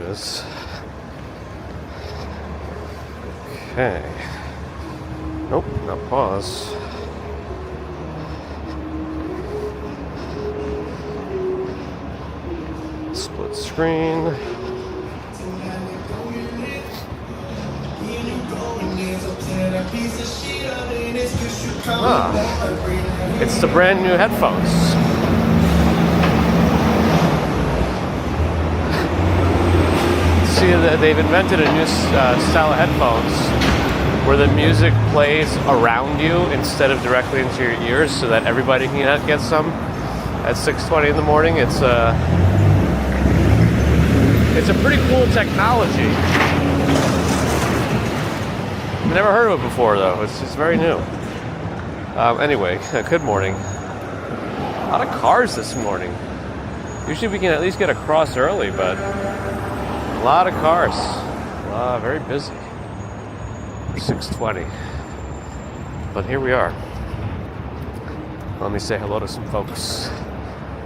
This. Okay. Nope, not pause. Split screen. Ah, it's the brand new headphones. See that they've invented a new style of headphones where the music plays around you instead of directly into your ears, so that everybody can get some at 6:20 in the morning. It's a pretty cool technology. I've never heard of it before, though. It's very new. Anyway, good morning. A lot of cars this morning. Usually we can at least get across early, but a lot of cars. Very busy. 6:20. But here we are. Let me say hello to some folks.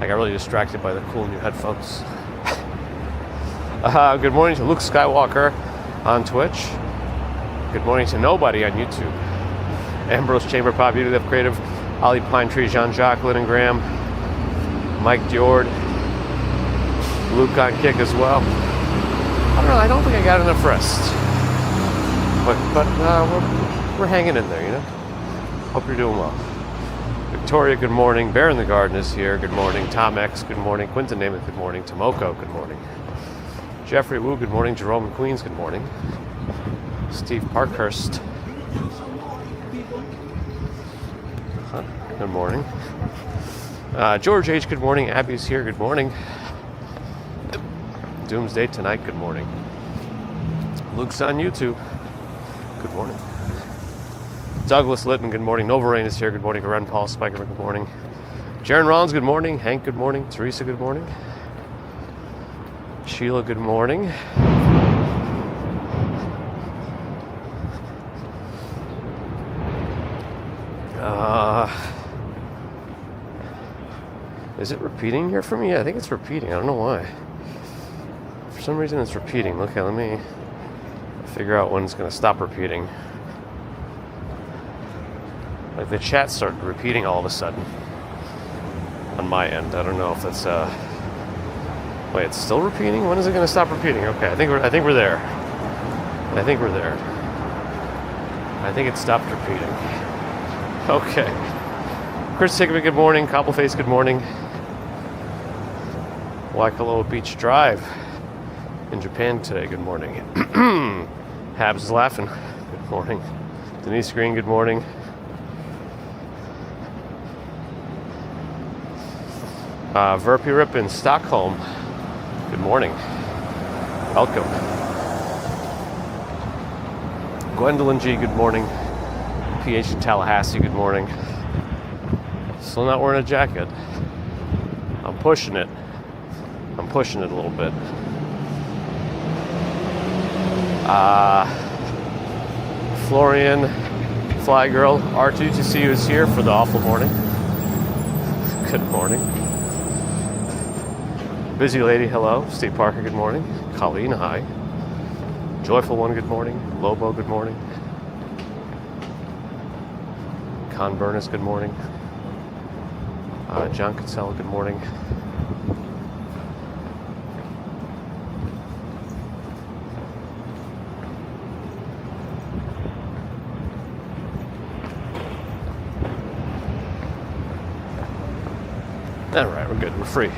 I got really distracted by the cool new headphones. Good morning to Luke Skywalker on Twitch. Good morning to nobody on YouTube. Ambrose Chamber Pop, Beauty Left Creative, Ollie Pine Tree, Jean-Jacques, Lynn and Graham, Mike Diord, Luke on Kick as well. I don't know, I don't think I got enough rest. But we're hanging in there, you know? Hope you're doing well. Victoria, good morning. Bear in the Garden is here, good morning. Tom X, good morning. Quinton Namath, good morning. Tomoko, good morning. Jeffrey Wu, good morning. Jerome Queens, good morning. Steve Parkhurst. Good morning. George H., good morning. Abby's here, good morning. Doomsday Tonight, good morning. Luke's on YouTube. Good morning. Douglas Litton, good morning. Nova Rain is here, good morning. Ren Paul Spikerman, good morning. Jaron Rollins, good morning. Hank, good morning. Teresa, good morning. Sheila, good morning. Is it repeating here for me? Yeah, I think it's repeating. I don't know why. For some reason it's repeating. Okay, let me figure out when it's going to stop repeating. Like the chat started repeating all of a sudden on my end. I don't know if that's wait, it's still repeating? When is it going to stop repeating? Okay, I think we're there. I think we're there. I think it stopped repeating. Okay. Chris Hickman, good morning. Cobbleface, good morning. Waikoloa Beach Drive in Japan today, good morning. Habs is laughing, good morning. Denise Green, good morning. Verpi Rip in Stockholm, good morning. Welcome. Gwendolyn G, good morning. PH in Tallahassee, good morning. Still not wearing a jacket. I'm pushing it. I'm pushing it a little bit. Florian, Fly Girl, R2TCU is here for the awful morning. Good morning. Busy Lady, hello. Steve Parker, good morning. Colleen, hi. Joyful One, good morning. Lobo, good morning. Con Burness, good morning. John Cancel, good morning. All right, we're good. We're free.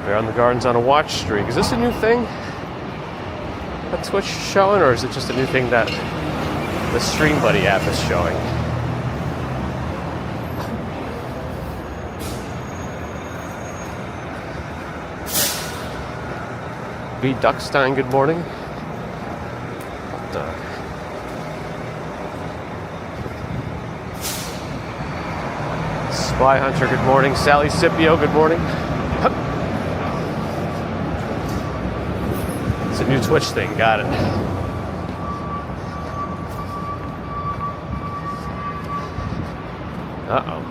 Bear on the Garden's on a watch streak. Is this a new thing that Twitch is showing, or is it just a new thing that the Stream Buddy app is showing? B. Duckstein, good morning. Spy Hunter, good morning. Sally Scipio, good morning. It's a new Twitch thing, got it. Uh-oh.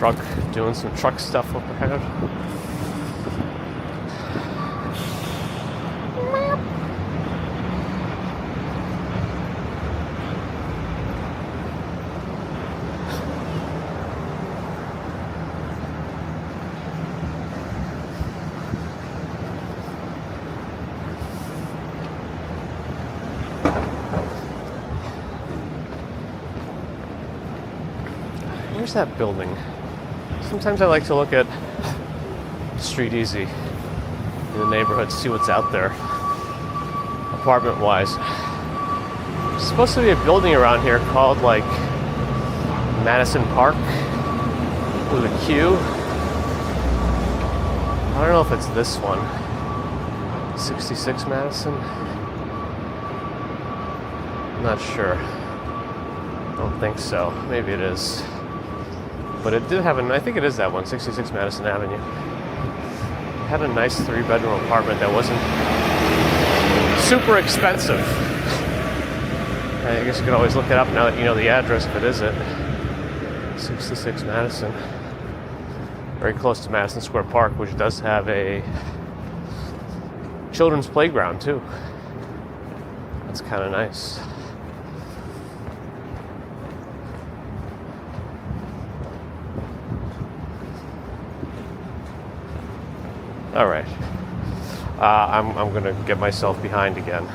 truck doing some truck stuff up ahead. Where's that building? Sometimes I like to look at Street Easy in the neighborhood to see what's out there, apartment-wise. There's supposed to be a building around here called, like, Madison Park with a Q. I don't know if it's this one. 66 Madison? I'm not sure. I don't think so. Maybe it is. But it did have I think it is that one, 66 Madison Avenue. It had a nice 3-bedroom apartment that wasn't super expensive. I guess you could always look it up now that you know the address if it isn't. 66 Madison. Very close to Madison Square Park, which does have a children's playground too. That's kind of nice. All right, I'm gonna get myself behind again.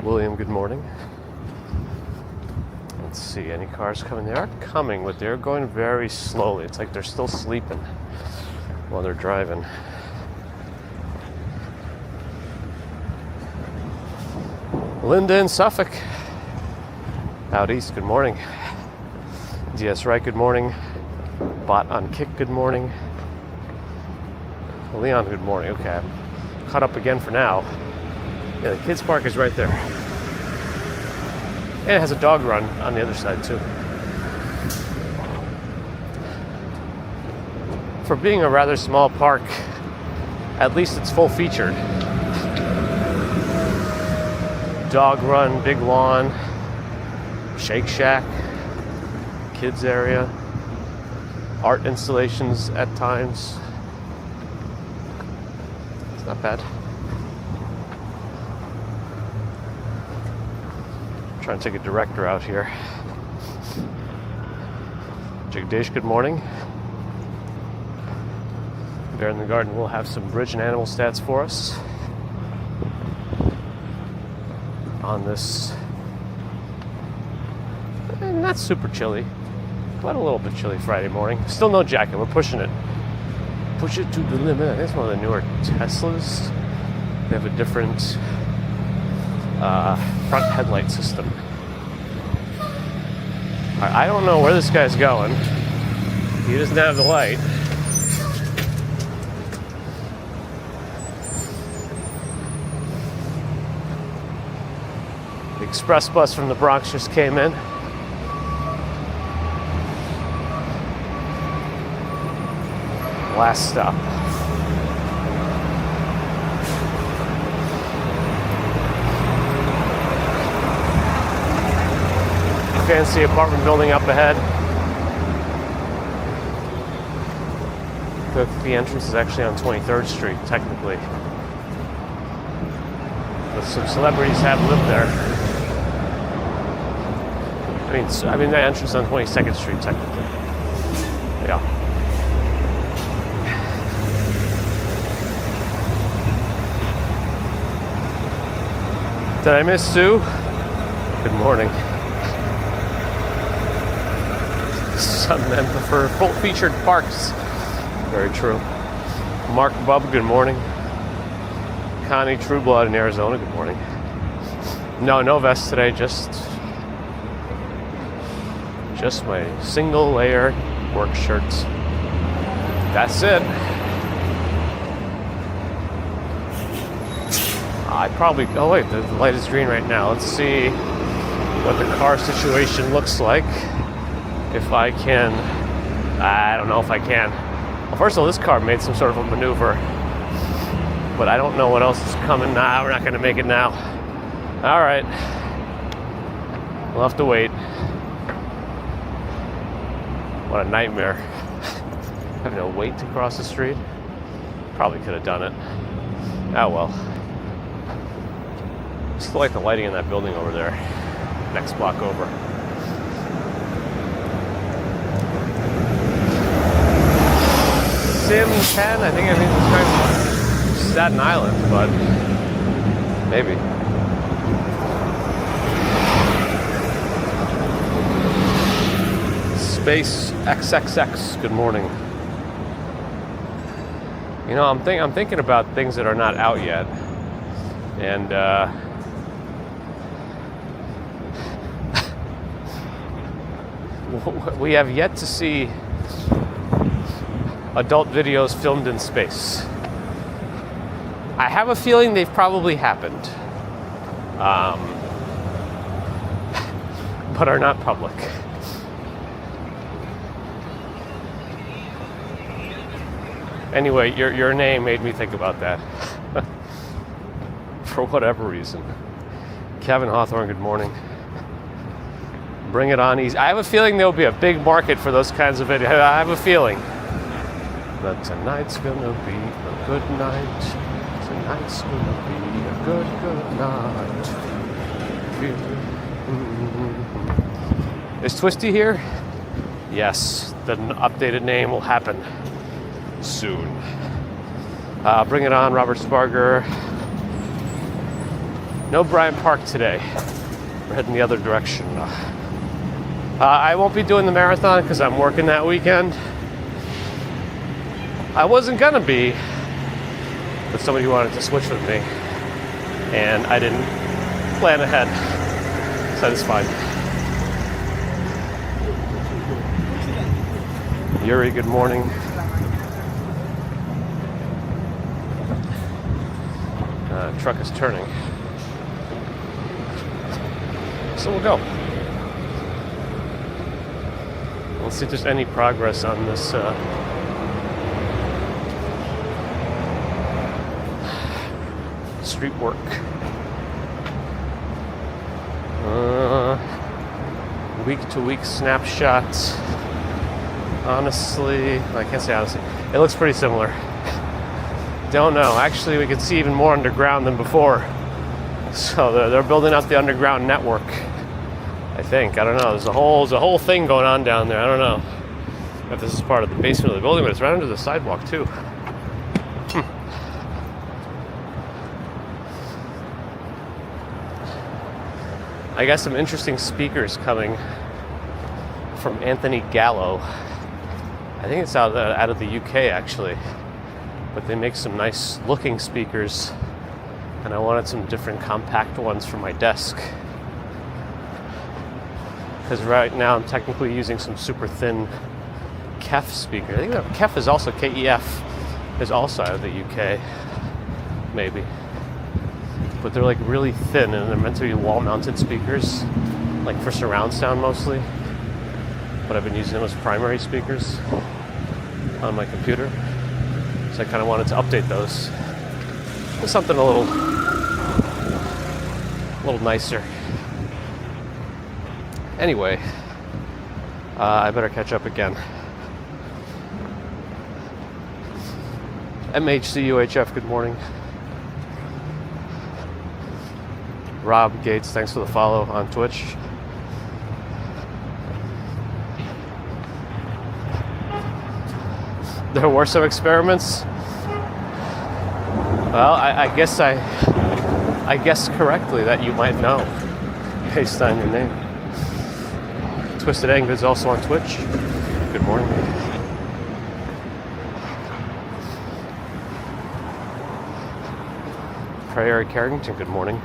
William, good morning. Let's see, any cars coming? They are coming, but they're going very slowly. It's like they're still sleeping while they're driving. Linda in Suffolk. Out east, good morning. DS Right, good morning. Bot on Kick, good morning. Leon, good morning. Okay, I'm caught up again for now. Yeah, the kids' park is right there. And it has a dog run on the other side, too. For being a rather small park, at least it's full featured. Dog run, big lawn, Shake Shack, kids area, art installations at times. It's not bad. I'm trying to take a direct route here. Jagdish, good morning. Bear in the Garden will have some bridge and animal stats for us on this. Not super chilly, but a little bit chilly Friday morning. Still no jacket, we're pushing it. Push it to the limit. I think it's one of the newer Teslas. They have a different front headlight system. I don't know where this guy's going. He doesn't have the light. The express bus from the Bronx just came in. Last stop. Fancy apartment building up ahead. The entrance is actually on 23rd Street, technically. But some celebrities have lived there. I mean the entrance on 22nd Street, technically. Yeah. Did I miss Sue? Good morning. Some men prefer full featured parks. Very true. Mark Bub, good morning. Connie Trueblood in Arizona, good morning. No vest today, just my single layer work shirts. That's it. Oh wait, the light is green right now. Let's see what the car situation looks like. If I can, I don't know if I can. Well, first of all, this car made some sort of a maneuver, but I don't know what else is coming. Nah, we're not gonna make it now. All right. We'll have to wait. What a nightmare. Having to wait to cross the street. Probably could have done it. Oh well. Still like the lighting in that building over there. Next block over. Sim 10, I think I mean it's kind of Staten Island, but maybe. Space XXX, good morning. You know, I'm thinking about things that are not out yet. And we have yet to see adult videos filmed in space. I have a feeling they've probably happened, but are not public. Anyway, your name made me think about that. For whatever reason. Kevin Hawthorne, good morning. Bring it on easy. I have a feeling there'll be a big market for those kinds of videos. I have a feeling that tonight's gonna be a good night. Tonight's gonna be a good night. Is Twisty here? Yes, the updated name will happen soon. Bring it on, Robert Sparger. No Bryant Park today. We're heading the other direction. I won't be doing the marathon because I'm working that weekend. I wasn't gonna be, but somebody wanted to switch with me, and I didn't plan ahead, so it's fine. Yuri, good morning. Truck is turning. So we'll go. Let's see if there's any progress on this street work. Week-to-week snapshots. Honestly, I can't say honestly. It looks pretty similar. Don't know. Actually, we could see even more underground than before. So they're building out the underground network. I think. I don't know. There's a whole thing going on down there. I don't know if this is part of the basement of the building, but it's right under the sidewalk too. I got some interesting speakers coming from Anthony Gallo. I think it's out of the UK actually. But they make some nice looking speakers, and I wanted some different compact ones for my desk. Because right now I'm technically using some super thin KEF speaker. I think that KEF is also, KEF is also out of the UK, maybe. But they're like really thin, and they're meant to be wall-mounted speakers, like for surround sound mostly. But I've been using them as primary speakers on my computer. So I kind of wanted to update those with something a little nicer. Anyway, I better catch up again. MHCUHF, good morning. Rob Gates, thanks for the follow on Twitch. There were some experiments. Well, I guess I guessed correctly that you might know based on your name. Twisted Ang is also on Twitch. Good morning. Prairie Carrington, good morning.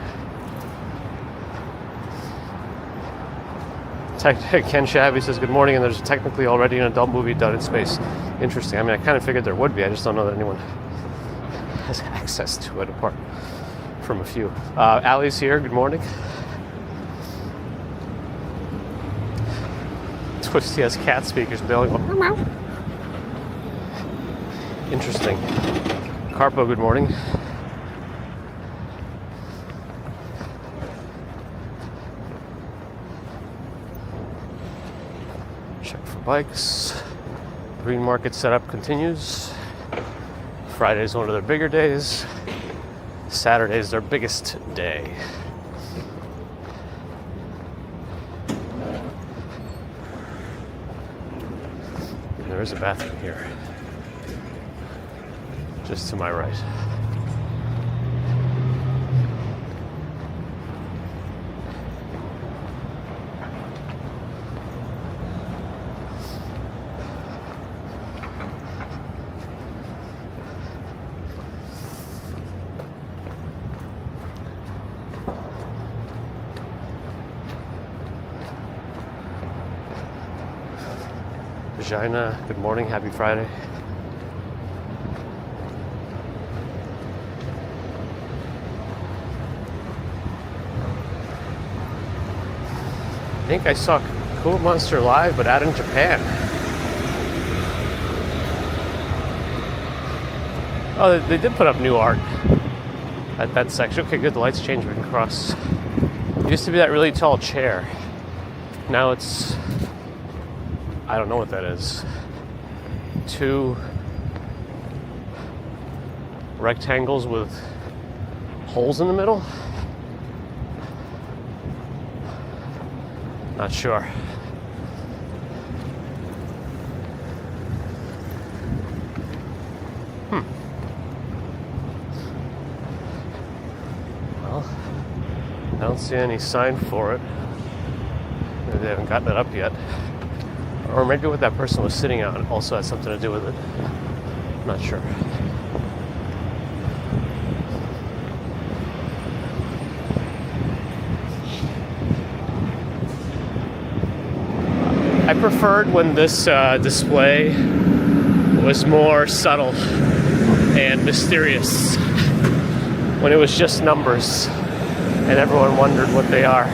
Ken Shabby says good morning, and there's technically already an adult movie done in space. Interesting. I mean, I kind of figured there would be. I just don't know that anyone has access to it apart from a few. Allie's here. Good morning. Twisty has cat speakers. They only go meow. Interesting. Carpo, good morning. bikes. Green market setup continues. Friday is one of their bigger days. Saturday is their biggest day. And there is a bathroom here, just to my right. Vagina, good morning, happy Friday. I think I saw Cool Monster live, but out in Japan. Oh, they did put up new art at that section. Okay, good, the lights changed, we can cross. It used to be that really tall chair. Now it's, I don't know what that is. 2 rectangles with holes in the middle? Not sure. Well, I don't see any sign for it. Maybe they haven't gotten it up yet. Or maybe what that person was sitting on also has something to do with it. I'm not sure. I preferred when this display was more subtle and mysterious. When it was just numbers and everyone wondered what they are.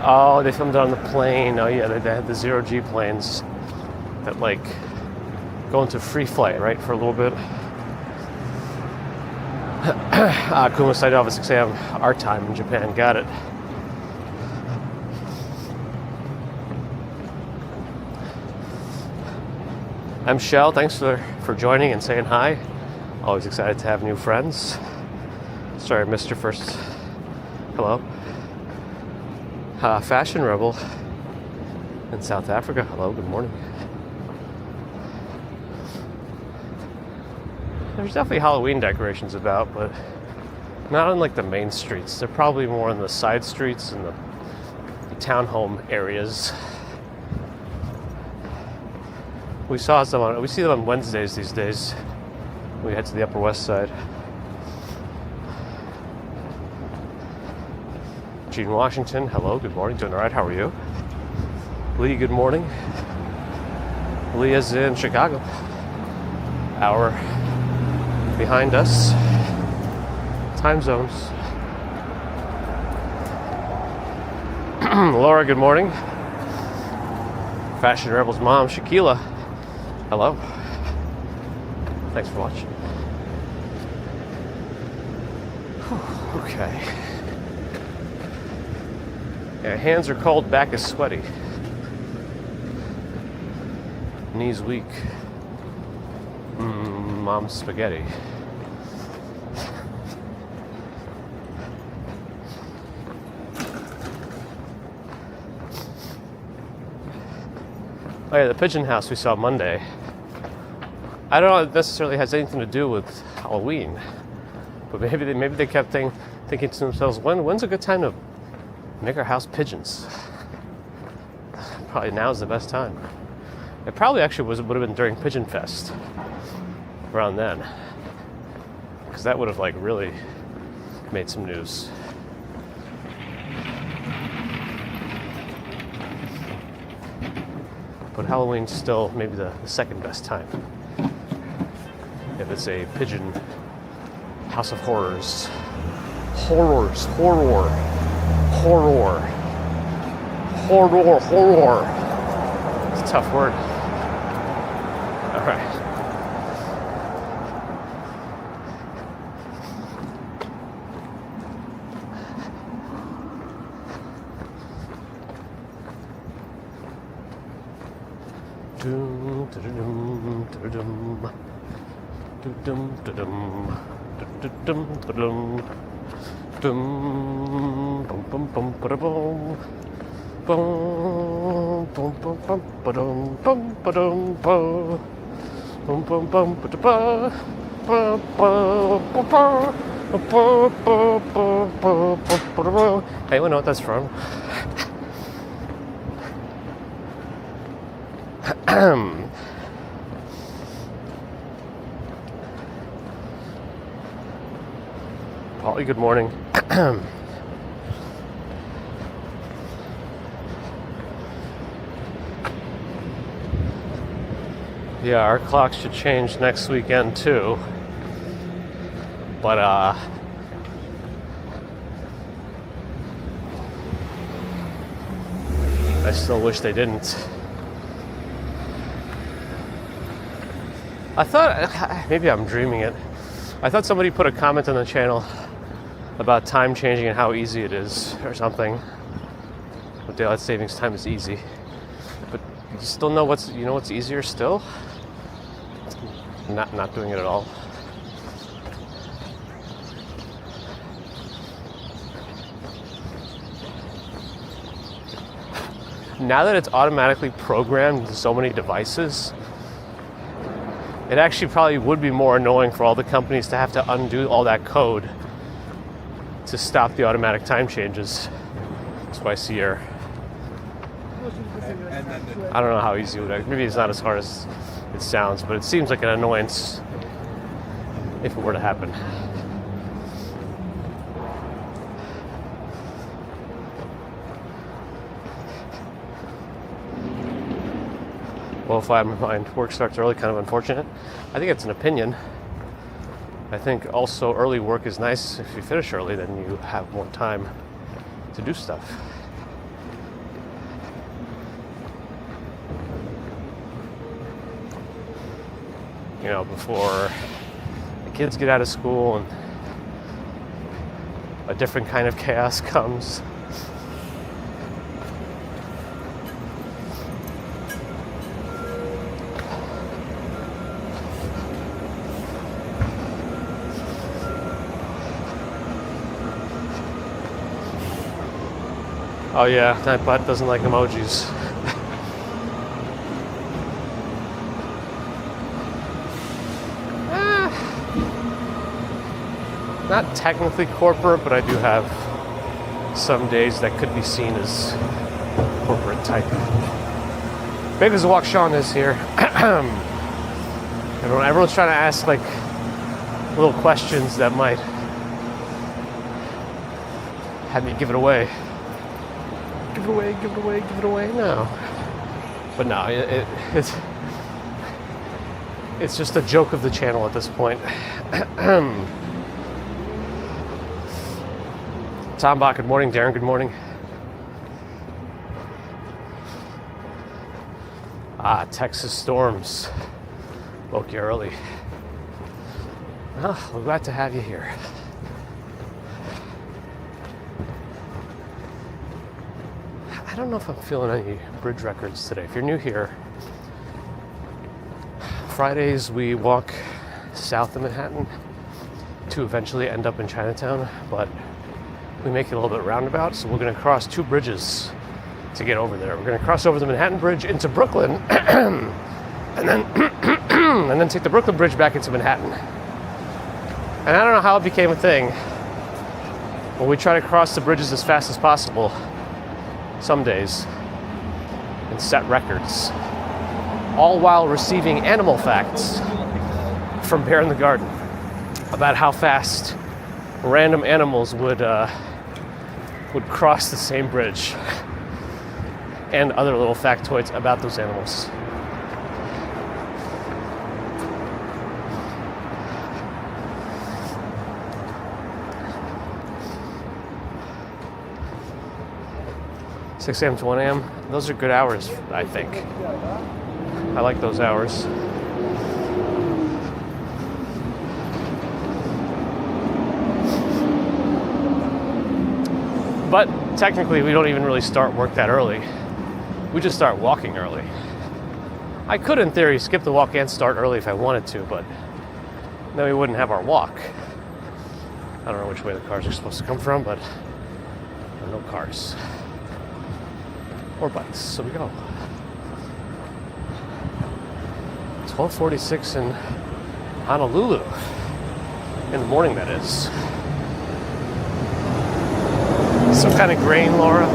Oh, they filmed it on the plane. Oh yeah, they had the 0G planes that like go into free flight, right, for a little bit. Kuma Saito have a 6 a.m. our time in Japan. Got it. I'm Shell. Thanks for joining and saying hi. Always excited to have new friends. Sorry I missed your first. Hello. Fashion Rebel in South Africa. Hello, good morning. There's definitely Halloween decorations about, but not on like the main streets. They're probably more on the side streets and the townhome areas. We see them on Wednesdays these days. We head to the Upper West Side. Gene Washington, hello, good morning, doing all right, how are you? Lee, good morning. Lee is in Chicago. Hour behind us. Time zones. Laura, good morning. Fashion Rebel's mom, Shaquila, hello. Thanks for watching. Whew, okay. Yeah, hands are cold, back is sweaty. Knees weak. Mom's spaghetti. Oh yeah, the pigeon house we saw Monday. I don't know if it necessarily has anything to do with Halloween, but maybe they kept thinking to themselves, when's a good time to make our house pigeons? Probably now's the best time. It probably actually would have been during Pigeon Fest, around then, because that would have like really made some news. But Halloween's still maybe the second best time. If it's a pigeon house of horrors. Horror. It's a tough word. All Anyone know what that's from? Polly, good morning. Yeah, our clocks should change next weekend too. But I still wish they didn't. I thought, maybe I'm dreaming it. I thought somebody put a comment on the channel about time changing and how easy it is or something. But daylight savings time is easy. But you still know what's easier still? Not doing it at all. Now that it's automatically programmed into so many devices, it actually probably would be more annoying for all the companies to have to undo all that code to stop the automatic time changes. That's why I see here. I don't know how easy it would be. Maybe it's not as hard as it sounds, but it seems like an annoyance if it were to happen. Well, if I mind, work starts early, kind of unfortunate. I think it's an opinion. I think also early work is nice. If you finish early, then you have more time to do stuff. You know, before the kids get out of school and a different kind of chaos comes. Oh yeah, that butt doesn't like emojis. Not technically corporate, but I do have some days that could be seen as corporate type. Maybe the walk Sean is here. Everyone's trying to ask like little questions that might have me give it away. Give it away. No. But no, it's just a joke of the channel at this point. Tom Bach, good morning. Darren, good morning. Texas storms. Woke you early. Well, we're glad to have you here. I don't know if I'm feeling any bridge records today. If you're new here, Fridays we walk south of Manhattan to eventually end up in Chinatown, but we make it a little bit roundabout, so we're going to cross two bridges to get over there. We're going to cross over the Manhattan Bridge into Brooklyn, and then take the Brooklyn Bridge back into Manhattan. And I don't know how it became a thing, but we try to cross the bridges as fast as possible some days and set records, all while receiving animal facts from Bear in the Garden about how fast random animals would cross the same bridge, and other little factoids about those animals. Six a.m. to 1 a.m. Those are good hours, I think. I like those hours. But technically, we don't even really start work that early. We just start walking early. I could, in theory, skip the walk and start early if I wanted to, but then we wouldn't have our walk. I don't know which way the cars are supposed to come from, but there are no cars. Or bikes, so we go. 12:46 in Honolulu. In the morning, that is. Some kind of grain, Laura.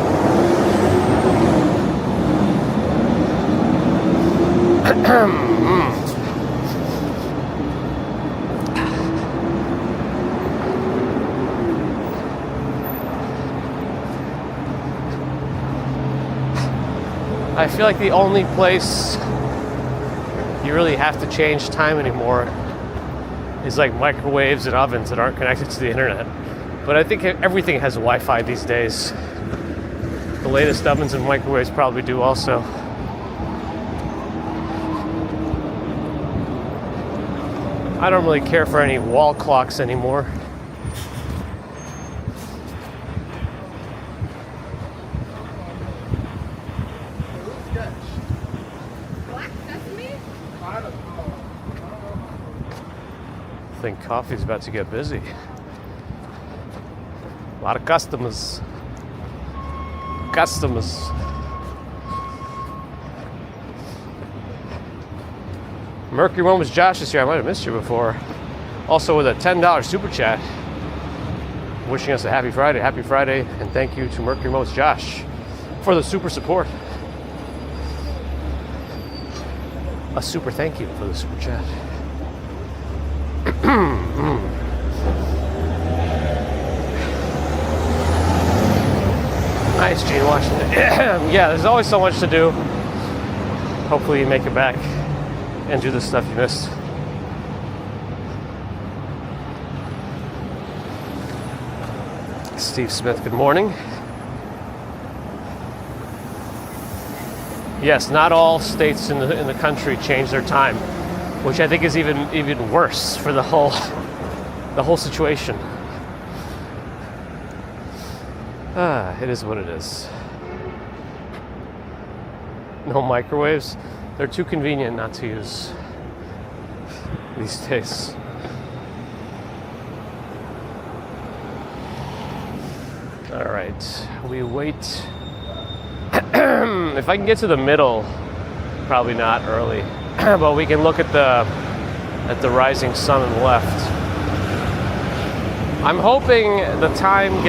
I feel like the only place you really have to change time anymore is like microwaves and ovens that aren't connected to the internet. But I think everything has Wi-Fi these days. The latest ovens and microwaves probably do also. I don't really care for any wall clocks anymore. I think coffee's about to get busy. A lot of customers. Mercury one was Josh this year. I might have missed you before. Also with a $10 super chat. Wishing us a happy Friday. Happy Friday. And thank you to Mercury Mo's Josh for the super support. A super thank you for the super chat. Nice, Gene Washington. Yeah, there's always so much to do. Hopefully you make it back and do the stuff you missed. Steve Smith, good morning. Yes, not all states in the country change their time, which I think is even worse for the whole situation. It is what it is. No microwaves. They're too convenient not to use these days. All right, we wait. If I can get to the middle, probably not early, but we can look at the rising sun on the left. I'm hoping the time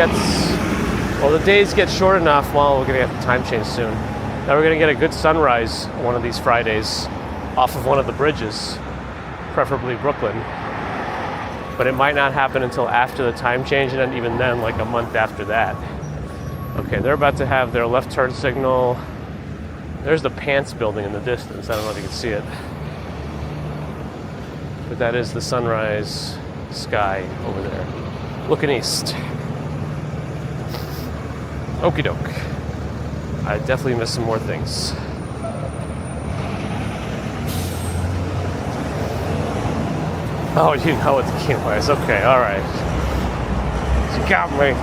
the days get short enough. Well, we're gonna get the time change soon. Now we're gonna get a good sunrise one of these Fridays off of one of the bridges, preferably Brooklyn. But it might not happen until after the time change, and then even then, like a month after that. Okay, they're about to have their left turn signal. There's the Pants building in the distance. I don't know if you can see it. But that is the sunrise sky over there, looking east. Okie doke. I definitely missed some more things. Oh, you know what the quinoa is. Okay, all right. You got me.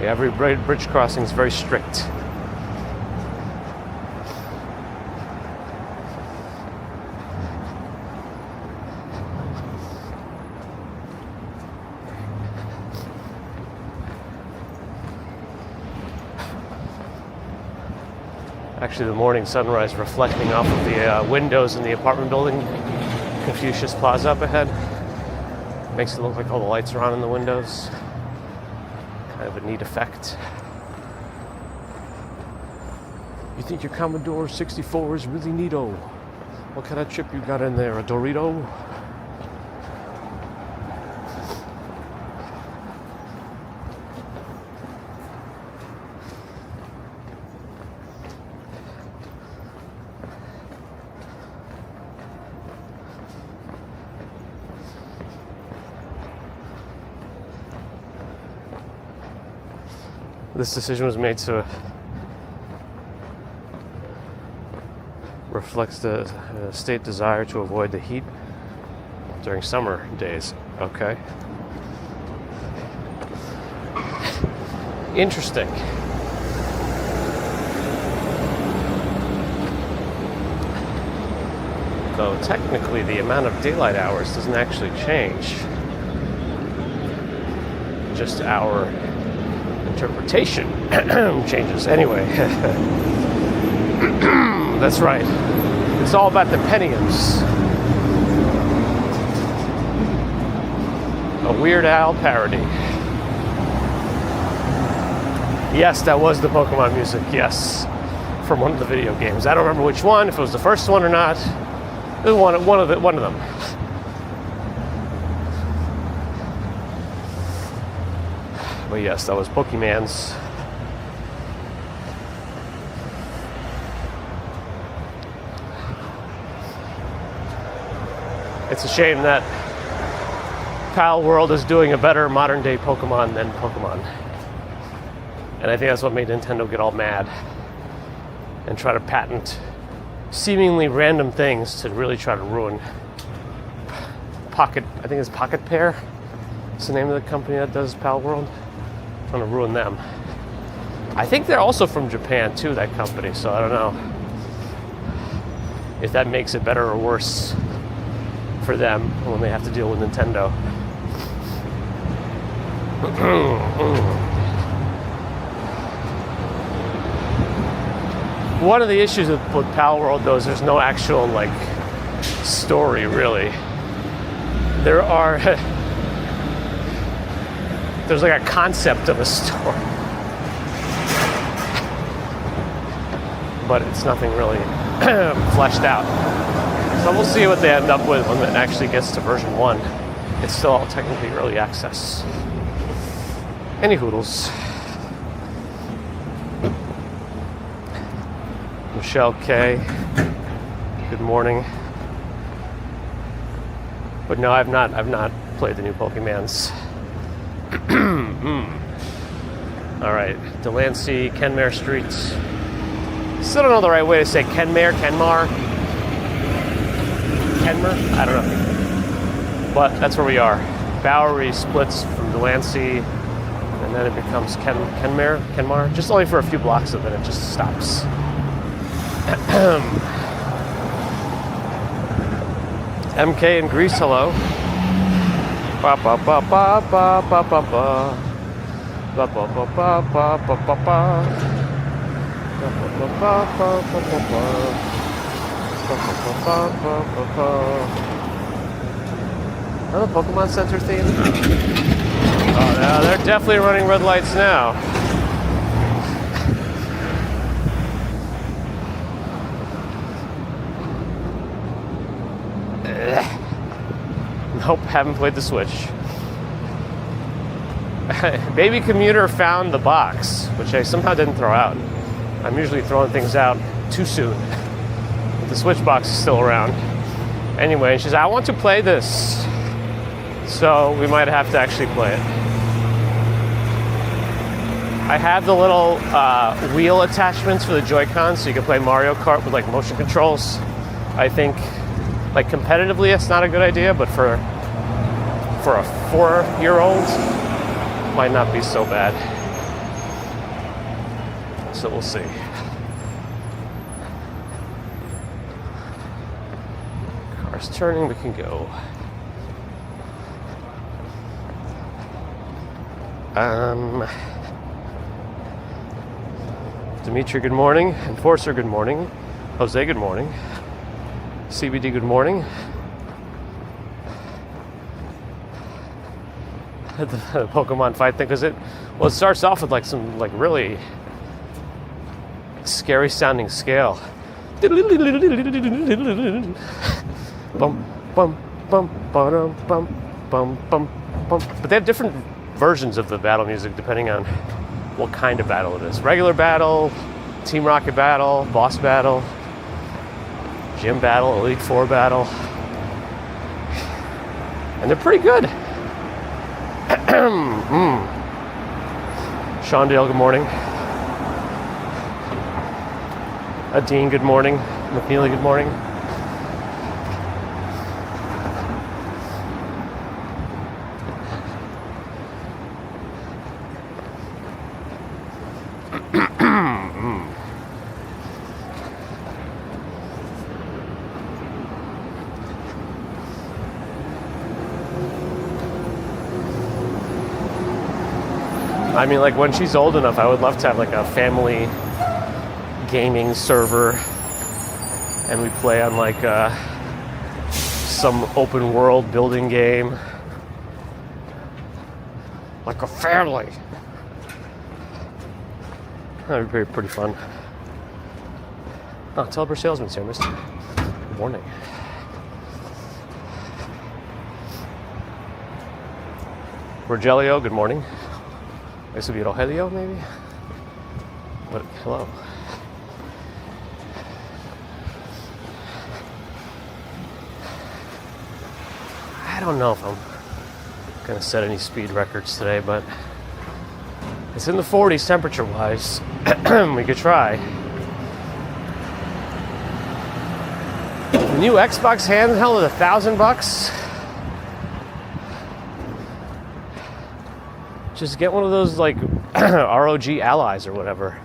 Yeah, every bridge crossing is very strict. Actually, the morning sunrise reflecting off of the windows in the apartment building, Confucius Plaza up ahead. Makes it look like all the lights are on in the windows. Kind of a neat effect. You think your Commodore 64 is really neato? What kind of chip you got in there? A Dorito? This decision was made to reflects the state desire to avoid the heat during summer days. Okay. though, technically the amount of daylight hours doesn't actually change. Just our interpretation changes. Anyway, that's right. It's all about the penniums. A Weird Al parody. Yes, that was the Pokemon music, yes. From one of the video games. I don't remember which one, if it was the first one or not. It was one of them. But yes, that was Pokemon's. It's a shame that Pal World is doing a better modern day Pokemon than Pokemon. And I think that's what made Nintendo get all mad and try to patent seemingly random things to really try to ruin Pocket, I think it's Pocket Pair. It's the name of the company that does Pal World. Trying to ruin them. I think they're also from Japan too, that company, so I don't know if that makes it better or worse for them when they have to deal with Nintendo. One of the issues with Pal World, though, is there's no actual, like, story, really. There's like a concept of a story. But it's nothing really fleshed out. So we'll see what they end up with when it actually gets to version 1. It's still all technically early access. Any hoodles. Michelle K. Good morning. But no, I've not played the new Pokemons. All right, Delancey, Kenmare Streets. Still don't know the right way to say Kenmare. Kenmare, I don't know. But that's where we are. Bowery splits from Delancey, and then it becomes Kenmare. Just only for a few blocks, and then it just stops. MK in Greece, hello. Ba ba ba ba ba ba ba ba. Ba ba ba ba ba ba ba ba. Ba ba ba ba ba ba ba ba. Ba ba ba ba ba ba ba. Oh, the Pokemon Center theme. Oh, no, they're definitely running red lights now. Nope, haven't played the Switch. Baby Commuter found the box, which I somehow didn't throw out. I'm usually throwing things out too soon. But the Switch box is still around. Anyway, she says, I want to play this. So we might have to actually play it. I have the little wheel attachments for the Joy-Con, so you can play Mario Kart with like motion controls. I think like competitively it's not a good idea, but for a 4-year-old might not be so bad. So we'll see. Car's turning, we can go. Dimitri, good morning. Enforcer, good morning. Jose, good morning. CBD, good morning. The Pokemon fight thing, because it starts off with like some like really scary sounding scale. Bum bum bum bum bum bum bum bum. But they have different versions of the battle music depending on what kind of battle it is. Regular battle, Team Rocket battle, boss battle, gym battle, Elite Four battle. And they're pretty good. Shondale, good morning. Adine, good morning. McNeely, good morning. I mean, like, when she's old enough, I would love to have like a family gaming server, and we play on like some open world building game, like a family. That'd be pretty fun. Oh, Teleper Salesman's here, mister. Good morning. Rogelio, good morning. This would be Rogelio, maybe? But, hello. I don't know if I'm gonna set any speed records today, but it's in the 40s temperature-wise. We could try. The new Xbox handheld is $1,000. Just get one of those like ROG Allies or whatever,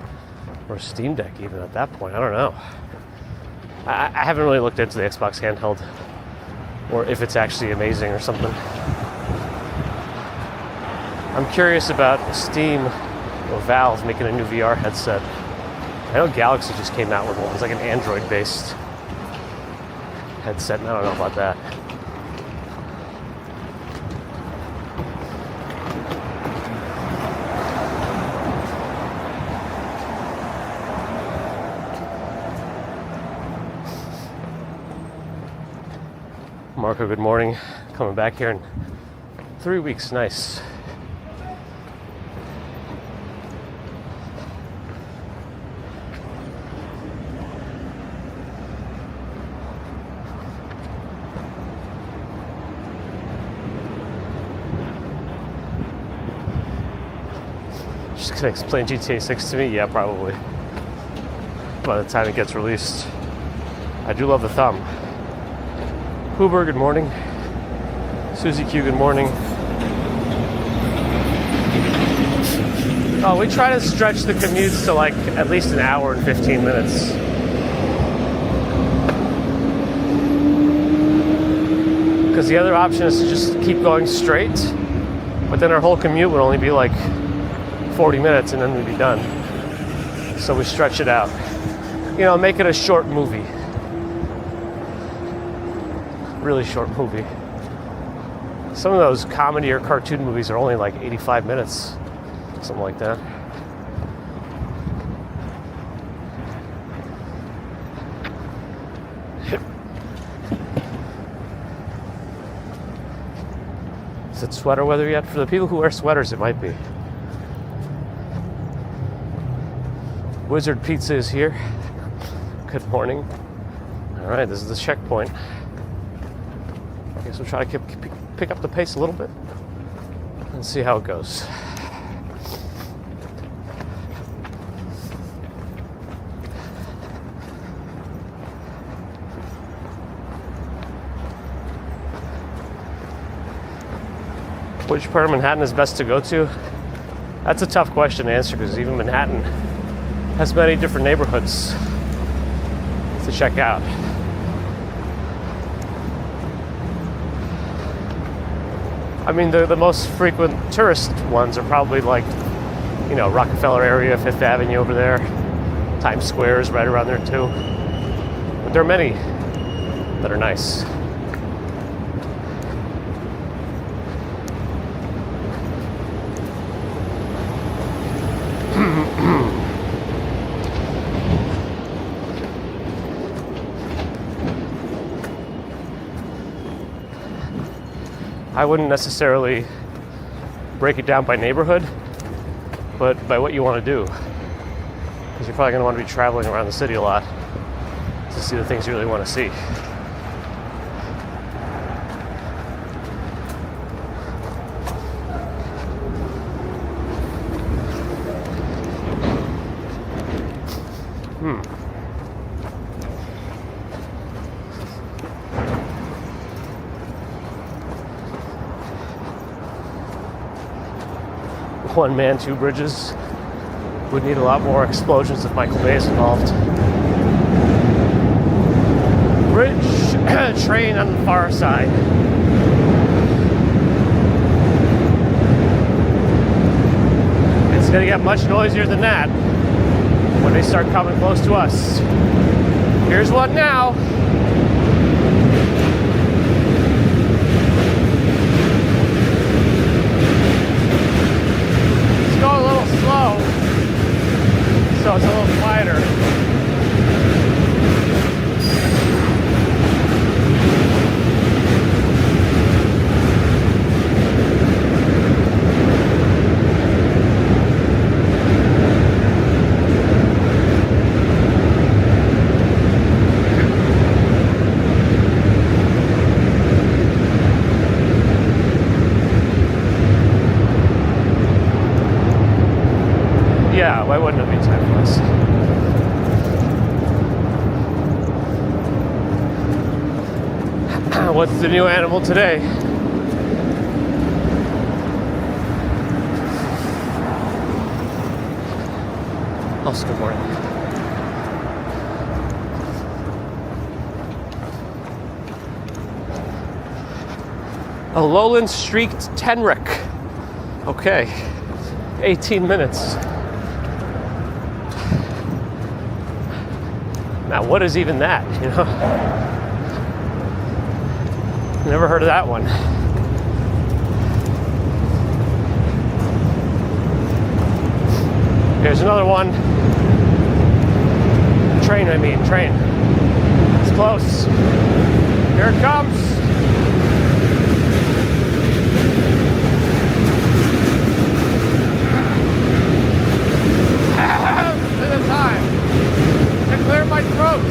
or Steam Deck even at that point. I don't know. I haven't really looked into the Xbox handheld, or if it's actually amazing or something. I'm curious about Steam or Valve making a new VR headset. I know Galaxy just came out with one. It's like an Android-based headset, and I don't know about that. Marco, good morning. Coming back here in 3 weeks. Nice. Just gonna explain GTA 6 to me? Yeah, probably. By the time it gets released. I do love the thumb. Huber, good morning. Susie Q, good morning. Oh, we try to stretch the commutes to like at least an hour and 15 minutes. Because the other option is to just keep going straight, but then our whole commute would only be like 40 minutes and then we'd be done. So we stretch it out. You know, make it a short movie. Really short movie. Some of those comedy or cartoon movies are only like 85 minutes, something like that. Is it sweater weather yet? For the people who wear sweaters, it might be. Wizard Pizza is here. Good morning. All right, this is the checkpoint. So we'll try to pick up the pace a little bit and see how it goes. Which part of Manhattan is best to go to? That's a tough question to answer because even Manhattan has many different neighborhoods to check out. I mean, the most frequent tourist ones are probably like, you know, Rockefeller area, Fifth Avenue over there. Times Square is right around there too. But there are many that are nice. I wouldn't necessarily break it down by neighborhood, but by what you want to do. Because you're probably going to want to be traveling around the city a lot to see the things you really want to see. One man, two bridges. Would need a lot more explosions if Michael Bay is involved. Bridge, train on the far side. gonna get much noisier than that when they start coming close to us. Here's one now. Let's go a little slow so it's a little quieter. Yeah, why wouldn't it be time for us? What's the new animal today? Also, good morning. A lowland streaked tenric. Okay, 18 minutes. Now, what is even that, you know? Never heard of that one. Here's another one. Train. It's close. Here it comes. To the time. To clear my throat.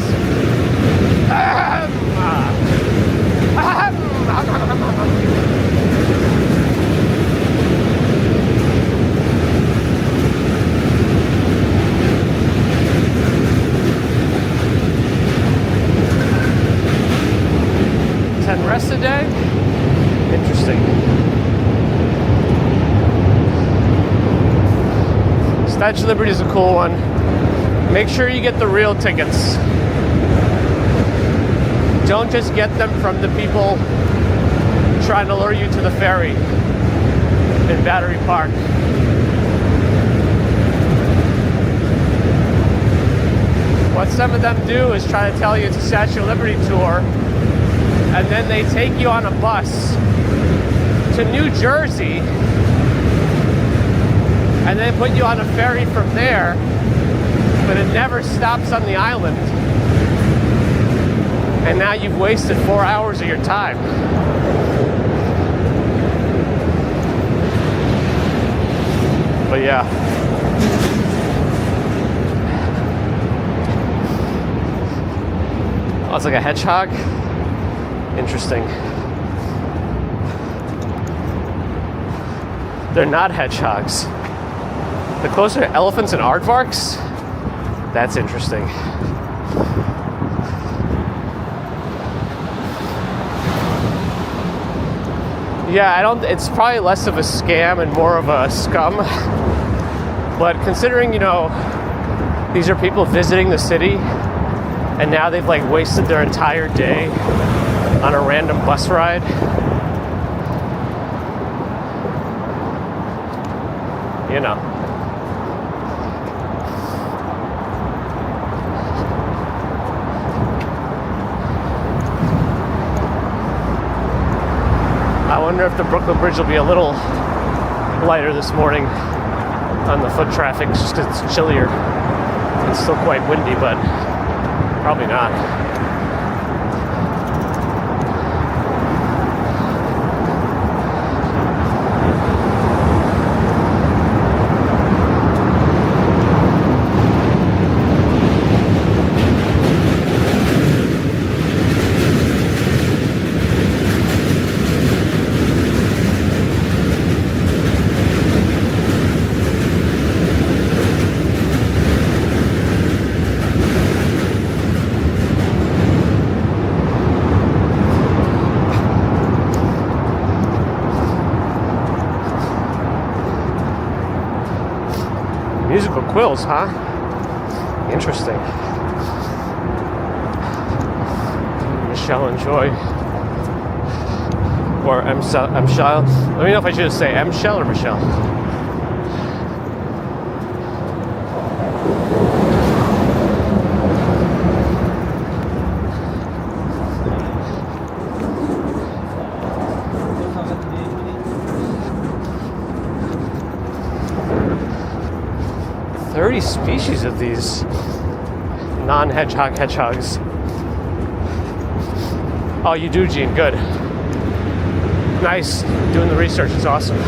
10 rests a day? Interesting. Statue of Liberty is a cool one. Make sure you get the real tickets. Don't just get them from the people trying to lure you to the ferry in Battery Park. What some of them do is try to tell you it's a Statue of Liberty tour, and then they take you on a bus to New Jersey, and then put you on a ferry from there, but it never stops on the island. And now you've wasted 4 hours of your time. But yeah. Oh, it's like a hedgehog? Interesting. They're not hedgehogs. They're closer to elephants and aardvarks? That's interesting. Yeah, it's probably less of a scam and more of a scum. But considering, you know, these are people visiting the city and now they've like wasted their entire day on a random bus ride. You know. I wonder if the Brooklyn Bridge will be a little lighter this morning on the foot traffic just because it's chillier. It's still quite windy, but probably not. Musical quills, huh? Interesting. Michelle and Joy. Or Michelle. Let me know if I should say Michelle or Michelle. 3 species of these non-hedgehog hedgehogs. Oh, you do, Gene. Good. Nice. Doing the research. It's awesome.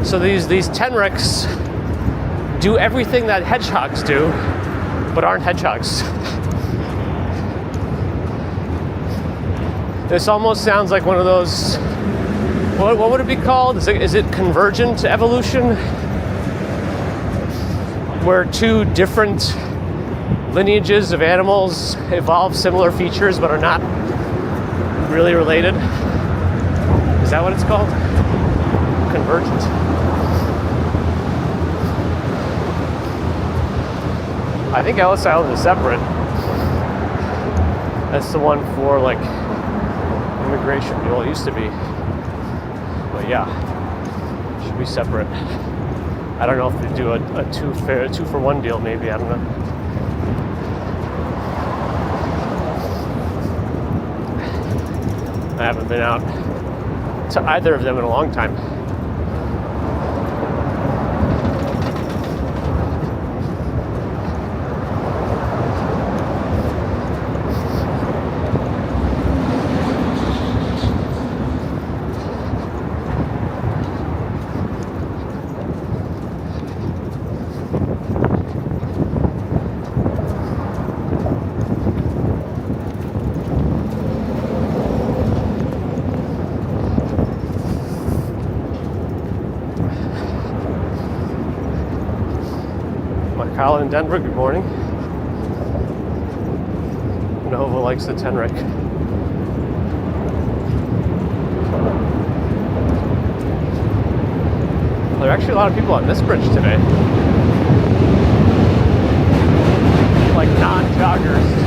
So these tenrecs do everything that hedgehogs do, but aren't hedgehogs. This almost sounds like one of those, what would it be called? Is it convergent evolution? Where 2 different lineages of animals evolve similar features but are not really related? Is that what it's called? Convergent. I think Ellis Island is separate. That's the one for like immigration. Well, it used to be. But yeah, it should be separate. I don't know if they do a 2-for-1 deal maybe, I don't know. I haven't been out to either of them in a long time. Colin in Denver, good morning. Nova likes the tenrec. There are actually a lot of people on this bridge today. Like non-joggers.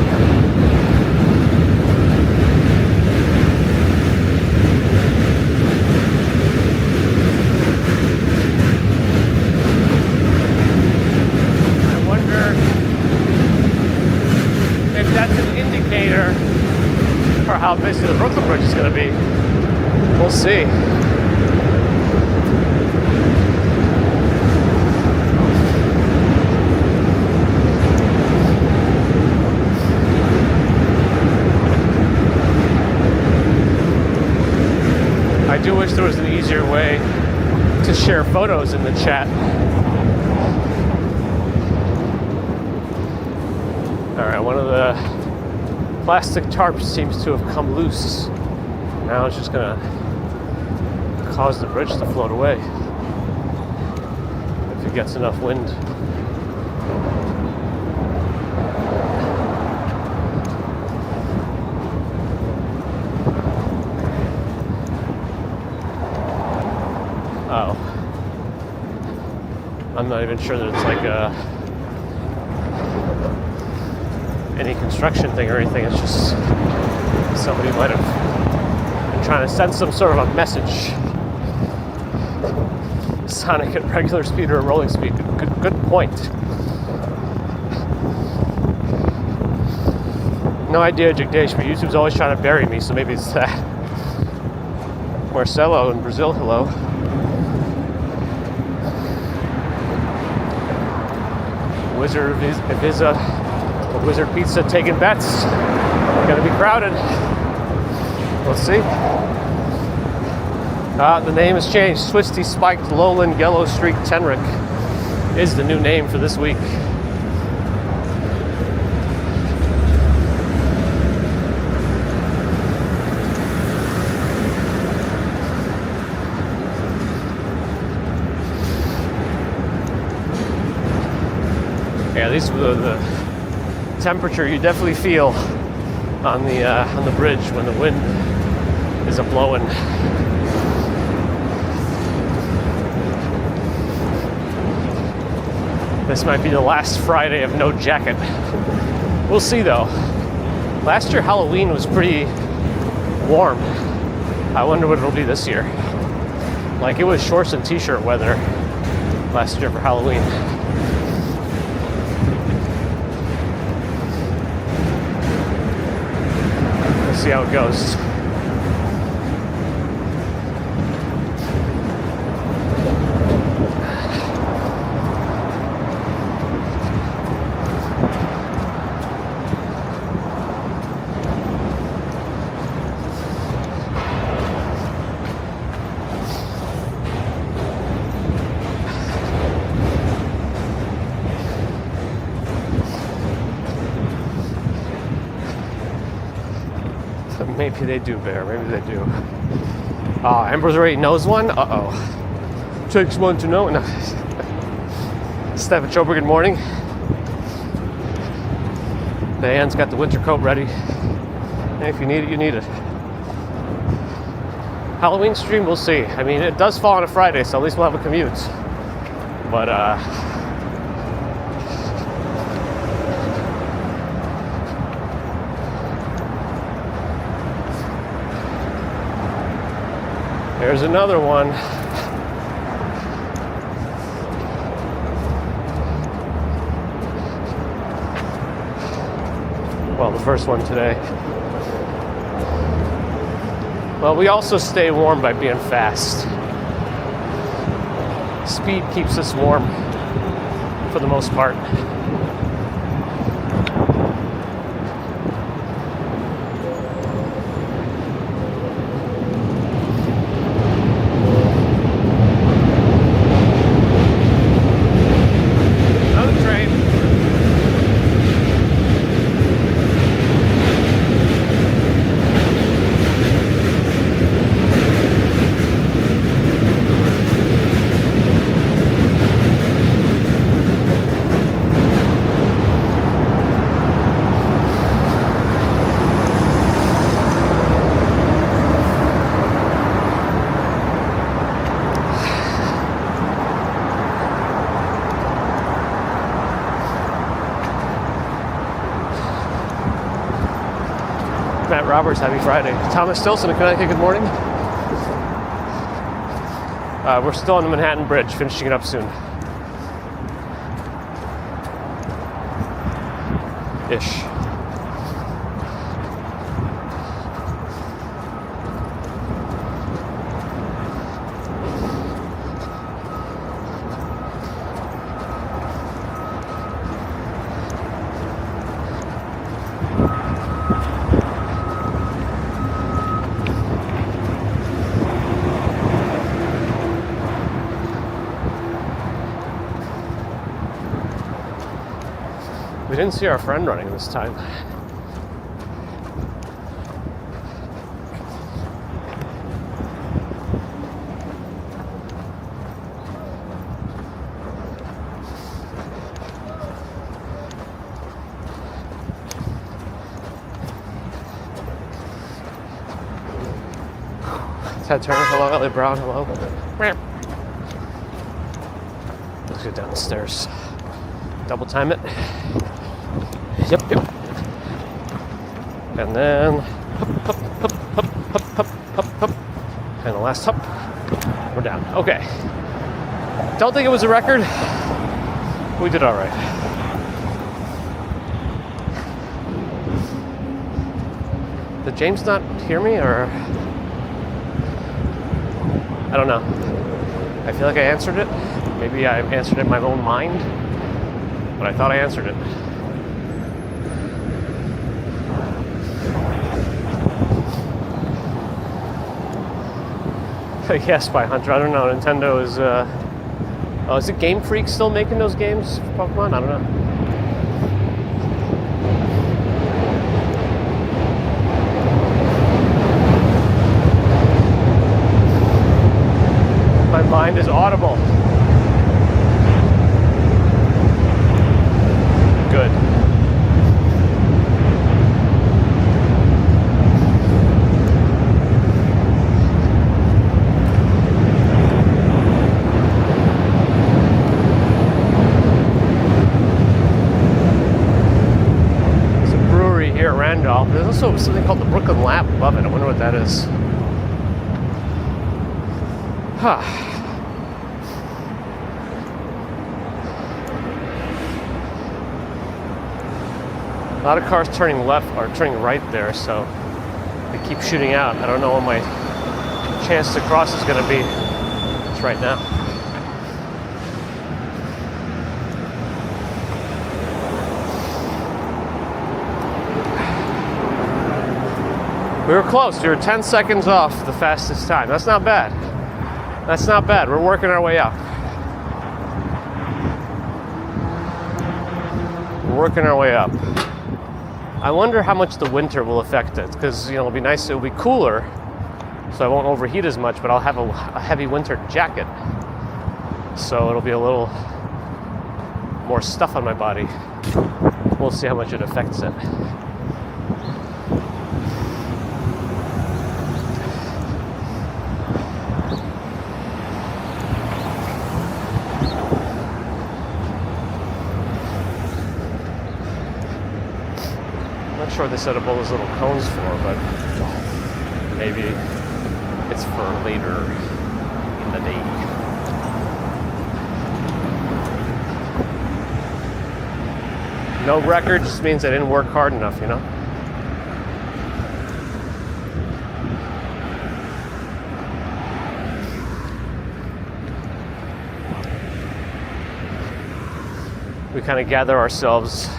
For how busy the Brooklyn Bridge is going to be. We'll see. I do wish there was an easier way to share photos in the chat. All right, one of the plastic tarps seems to have come loose. Now it's just gonna cause the bridge to float away if it gets enough wind. Oh. I'm not even sure that it's like any construction thing or anything. It's just somebody might have been trying to send some sort of a message. Sonic at regular speed or rolling speed. Good point. No idea, Jagdesh, but YouTube's always trying to bury me, so maybe it's that. Marcelo in Brazil, hello. Wizard Ibiza. Wizard Pizza taking bets. Gonna be crowded. Let's see. The name has changed. Twisty Spiked Lowland Yellow Streak Tenrec is the new name for this week. Yeah, these were the temperature you definitely feel on the bridge when the wind is a-blowing. This might be the last Friday of no jacket. We'll see though. Last year Halloween was pretty warm. I wonder what it'll be this year. Like, it was shorts and t-shirt weather last year for Halloween. Let's see how it goes. Maybe they do, Bear. Maybe they do. Amber's already knows one? Uh-oh. Takes one to know. No. Steph Chober, good morning. Diane's got the winter coat ready. Hey, if you need it, you need it. Halloween stream, we'll see. I mean, it does fall on a Friday, so at least we'll have a commute. But, there's another one. Well, the first one today. Well, we also stay warm by being fast. Speed keeps us warm for the most part. Matt Roberts, happy Friday. Thomas Stilson in Connecticut, good morning. We're still on the Manhattan Bridge, finishing it up soon. Ish. We didn't see our friend running this time. Ted Turner, hello. Ellie Brown, hello. Let's go down the stairs. Double time it. Yep. And then hup, hup, hup, hup, hup, hup, hup. And the last hup. We're down. Okay. Don't think it was a record. We did all right. Did James not hear me, or I don't know. I feel like I answered it. Maybe I answered it in my own mind, but I thought I answered it. Yes, by Hunter. I don't know. Nintendo is. Oh, is it Game Freak still making those games for Pokemon? I don't know. My mind is audible. Good. There's also something called the Brooklyn Lab above it. I wonder what that is. A lot of cars turning left or turning right there, so they keep shooting out. I don't know what my chance to cross is going to be. It's right now. We were close. We were 10 seconds off the fastest time. That's not bad. That's not bad. We're working our way up. We're working our way up. I wonder how much the winter will affect it, because it'll be nice. It'll be cooler, so I won't overheat as much. But I'll have a heavy winter jacket, so it'll be a little more stuff on my body. We'll see how much it affects it. I'm not sure what they set up all those little cones for, but maybe it's for later in the day. No record just means I didn't work hard enough, you know? We kind of gather ourselves.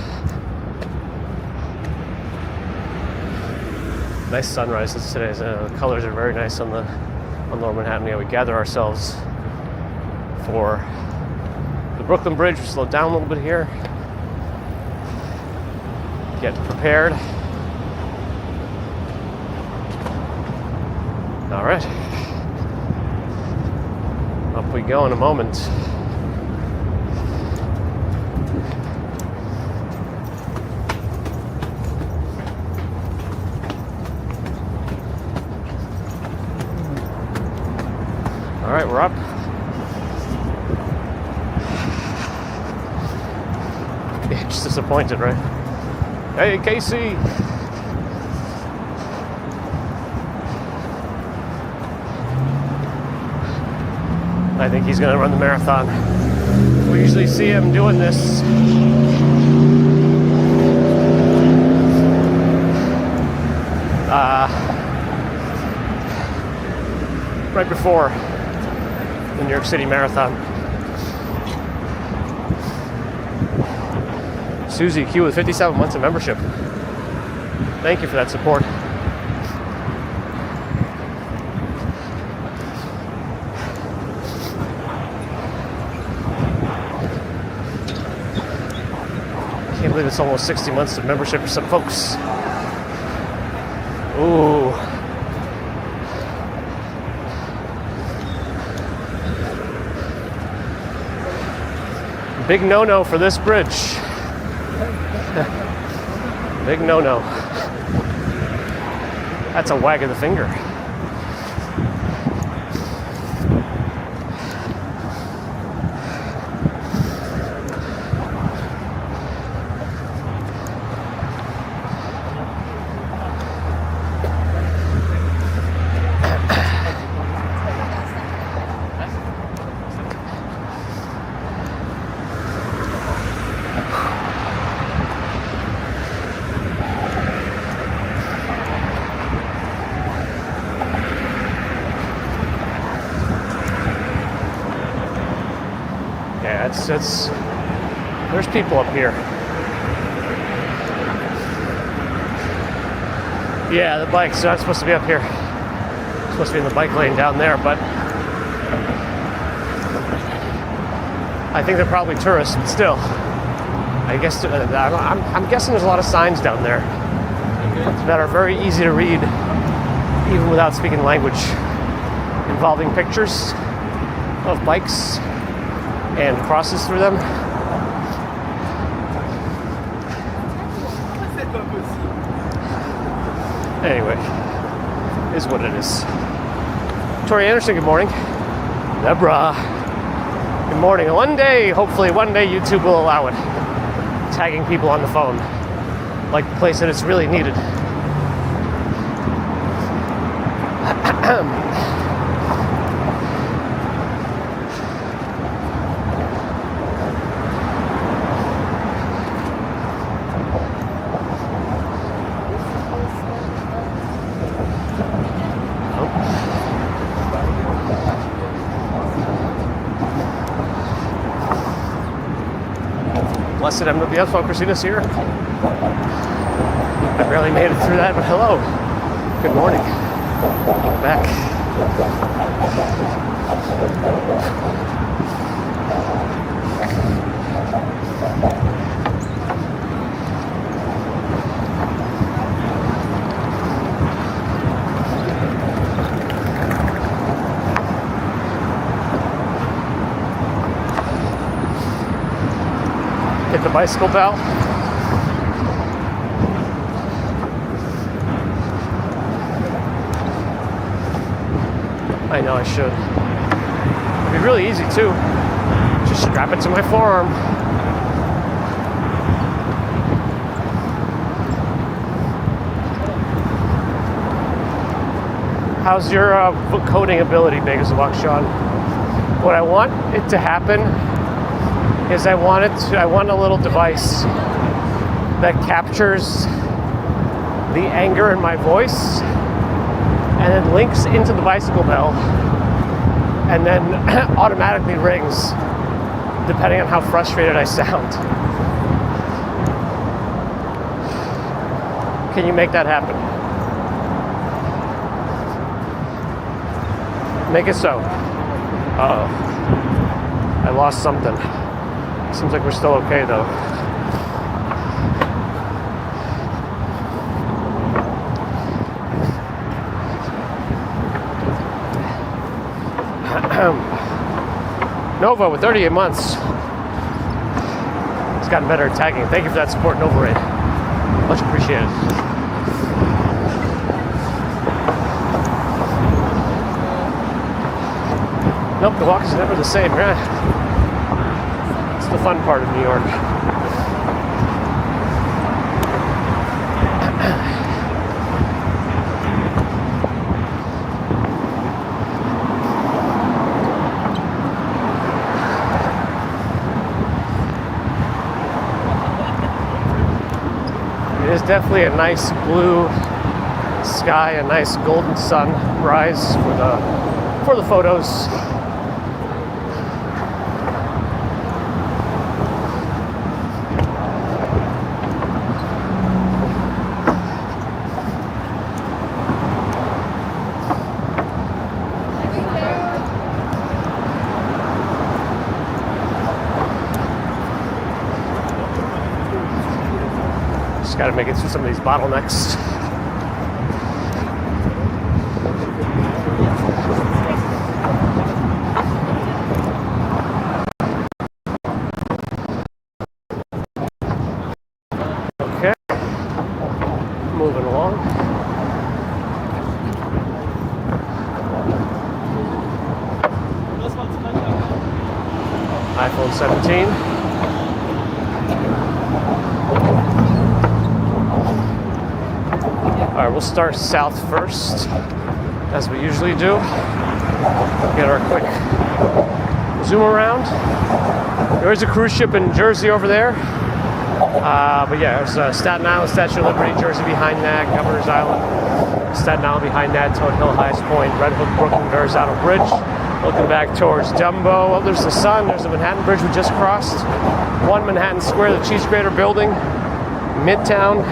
Nice sunrises today. The colors are very nice on Lower Manhattan. Yeah, we gather ourselves for the Brooklyn Bridge. We slow down a little bit here. Get prepared. All right. Up we go in a moment. All right, we're up. Yeah, just disappointed, right? Hey, Casey. I think he's going to run the marathon. We usually see him doing this right before the New York City Marathon. Susie Q with 57 months of membership. Thank you for that support. Can't believe it's almost 60 months of membership for some folks. Ooh. Big no-no for this bridge. Big no-no. That's a wag of the finger. There's people up here. Yeah, the bikes are not supposed to be up here. It's supposed to be in the bike lane down there, but I think they're probably tourists, but still. I guess I'm guessing there's a lot of signs down there that are very easy to read, even without speaking language, involving pictures of bikes and crosses through them. Anyway, is what it is. Tori Anderson, good morning. Deborah, good morning. Hopefully one day YouTube will allow it. Tagging people on the phone, like the place that it's really needed. Blessed MWS, while Christina's here. I barely made it through that, but hello. Good morning. I'm back. Hit the bicycle bell. I know I should. It'd be really easy too. Just strap it to my forearm. How's your coding ability, Vegas Walk, Sean? What I want it to happen is I want a little device that captures the anger in my voice and then links into the bicycle bell and then automatically rings depending on how frustrated I sound. Can you make that happen? Make it so. Uh-oh. I lost something. Seems like we're still okay though. Nova with 38 months. It's gotten better at tagging. Thank you for that support, Nova Raid. Much appreciated. Nope, the walk is never the same, right? It's the fun part of New York. It is definitely a nice blue sky, a nice golden sunrise for the photos. Got to make it through some of these bottlenecks. Okay, moving along. iPhone 17. All right, we'll start south first, as we usually do. Get our quick zoom around. There is a cruise ship in Jersey over there. But yeah, there's Staten Island, Statue of Liberty, Jersey behind that, Governor's Island, Staten Island behind that, Toad Hill, Highest Point, Red Hook, Brooklyn, Verrazano Bridge. Looking back towards Dumbo. Oh, there's the sun. There's the Manhattan Bridge we just crossed. 1 Manhattan Square, the Cheese Grater Building, Midtown.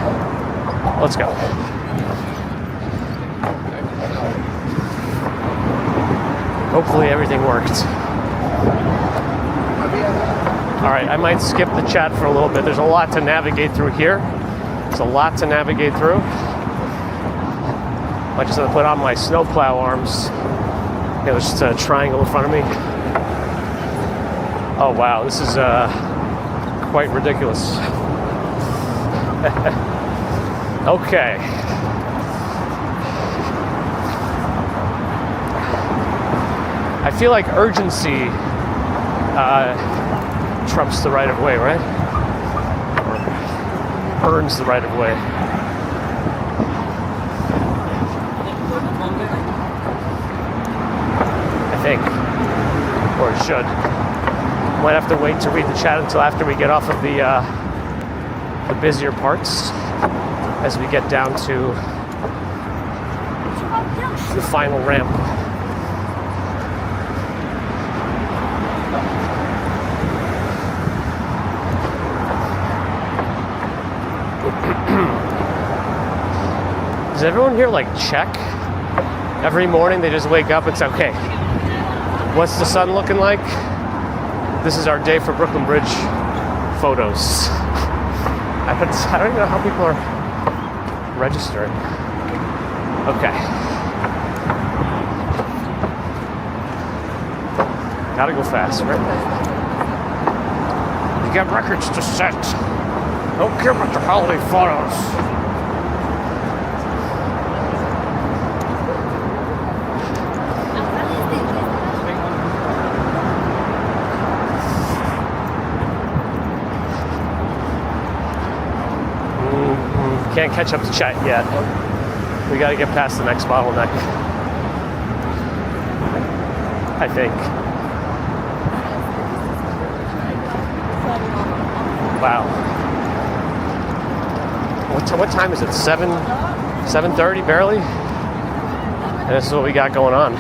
Let's go. Hopefully everything worked. All right, I might skip the chat for a little bit. There's a lot to navigate through here. There's a lot to navigate through. I just have to put on my snowplow arms. There's just a triangle in front of me. Oh wow, this is quite ridiculous. Okay. I feel like urgency trumps the right of way, right? Or earns the right of way. I think. Or it should. Might have to wait to read the chat until after we get off of the busier parts, as we get down to the final ramp. Does everyone here like check? Every morning they just wake up, it's okay. What's the sun looking like? This is our day for Brooklyn Bridge photos. I don't even know how people are registering. Okay. Gotta go fast, right? You got records to set. Don't care about the holiday photos. Can't catch up to chat yet. We gotta get past the next bottleneck. I think. Wow. What time is it? 7:30 barely? And this is what we got going on.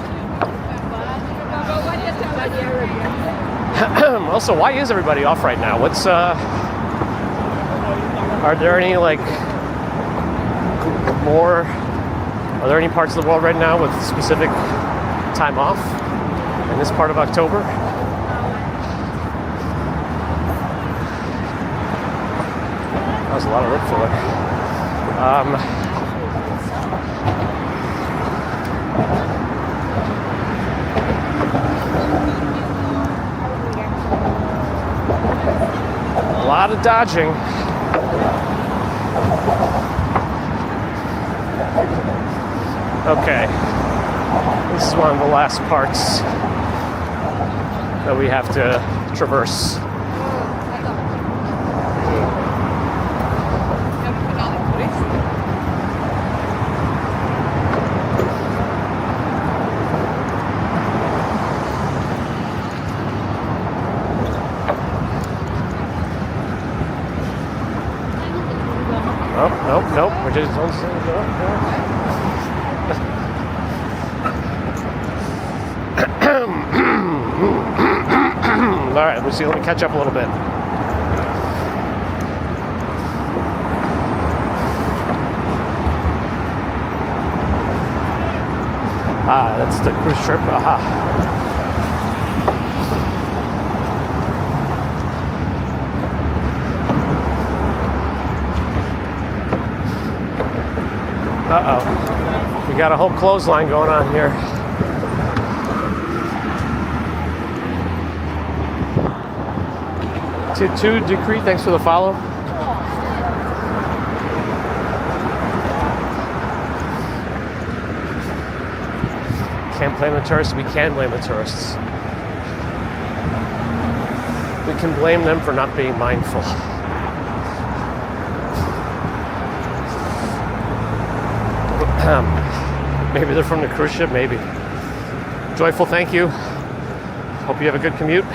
Also, why is everybody off right now? Are there any are there any parts of the world right now with specific time off in this part of October? That was a lot of room for it. A lot of dodging. Okay, this is one of the last parts that we have to traverse. Nope, we're just on. All right, let's see. Let me catch up a little bit. That's the cruise ship. Aha. Uh-oh. We got a whole clothesline going on here. Two Decree, thanks for the follow. Can't blame the tourists. We can blame the tourists. We can blame them for not being mindful. Maybe they're from the cruise ship, maybe. Joyful, thank you. Hope you have a good commute.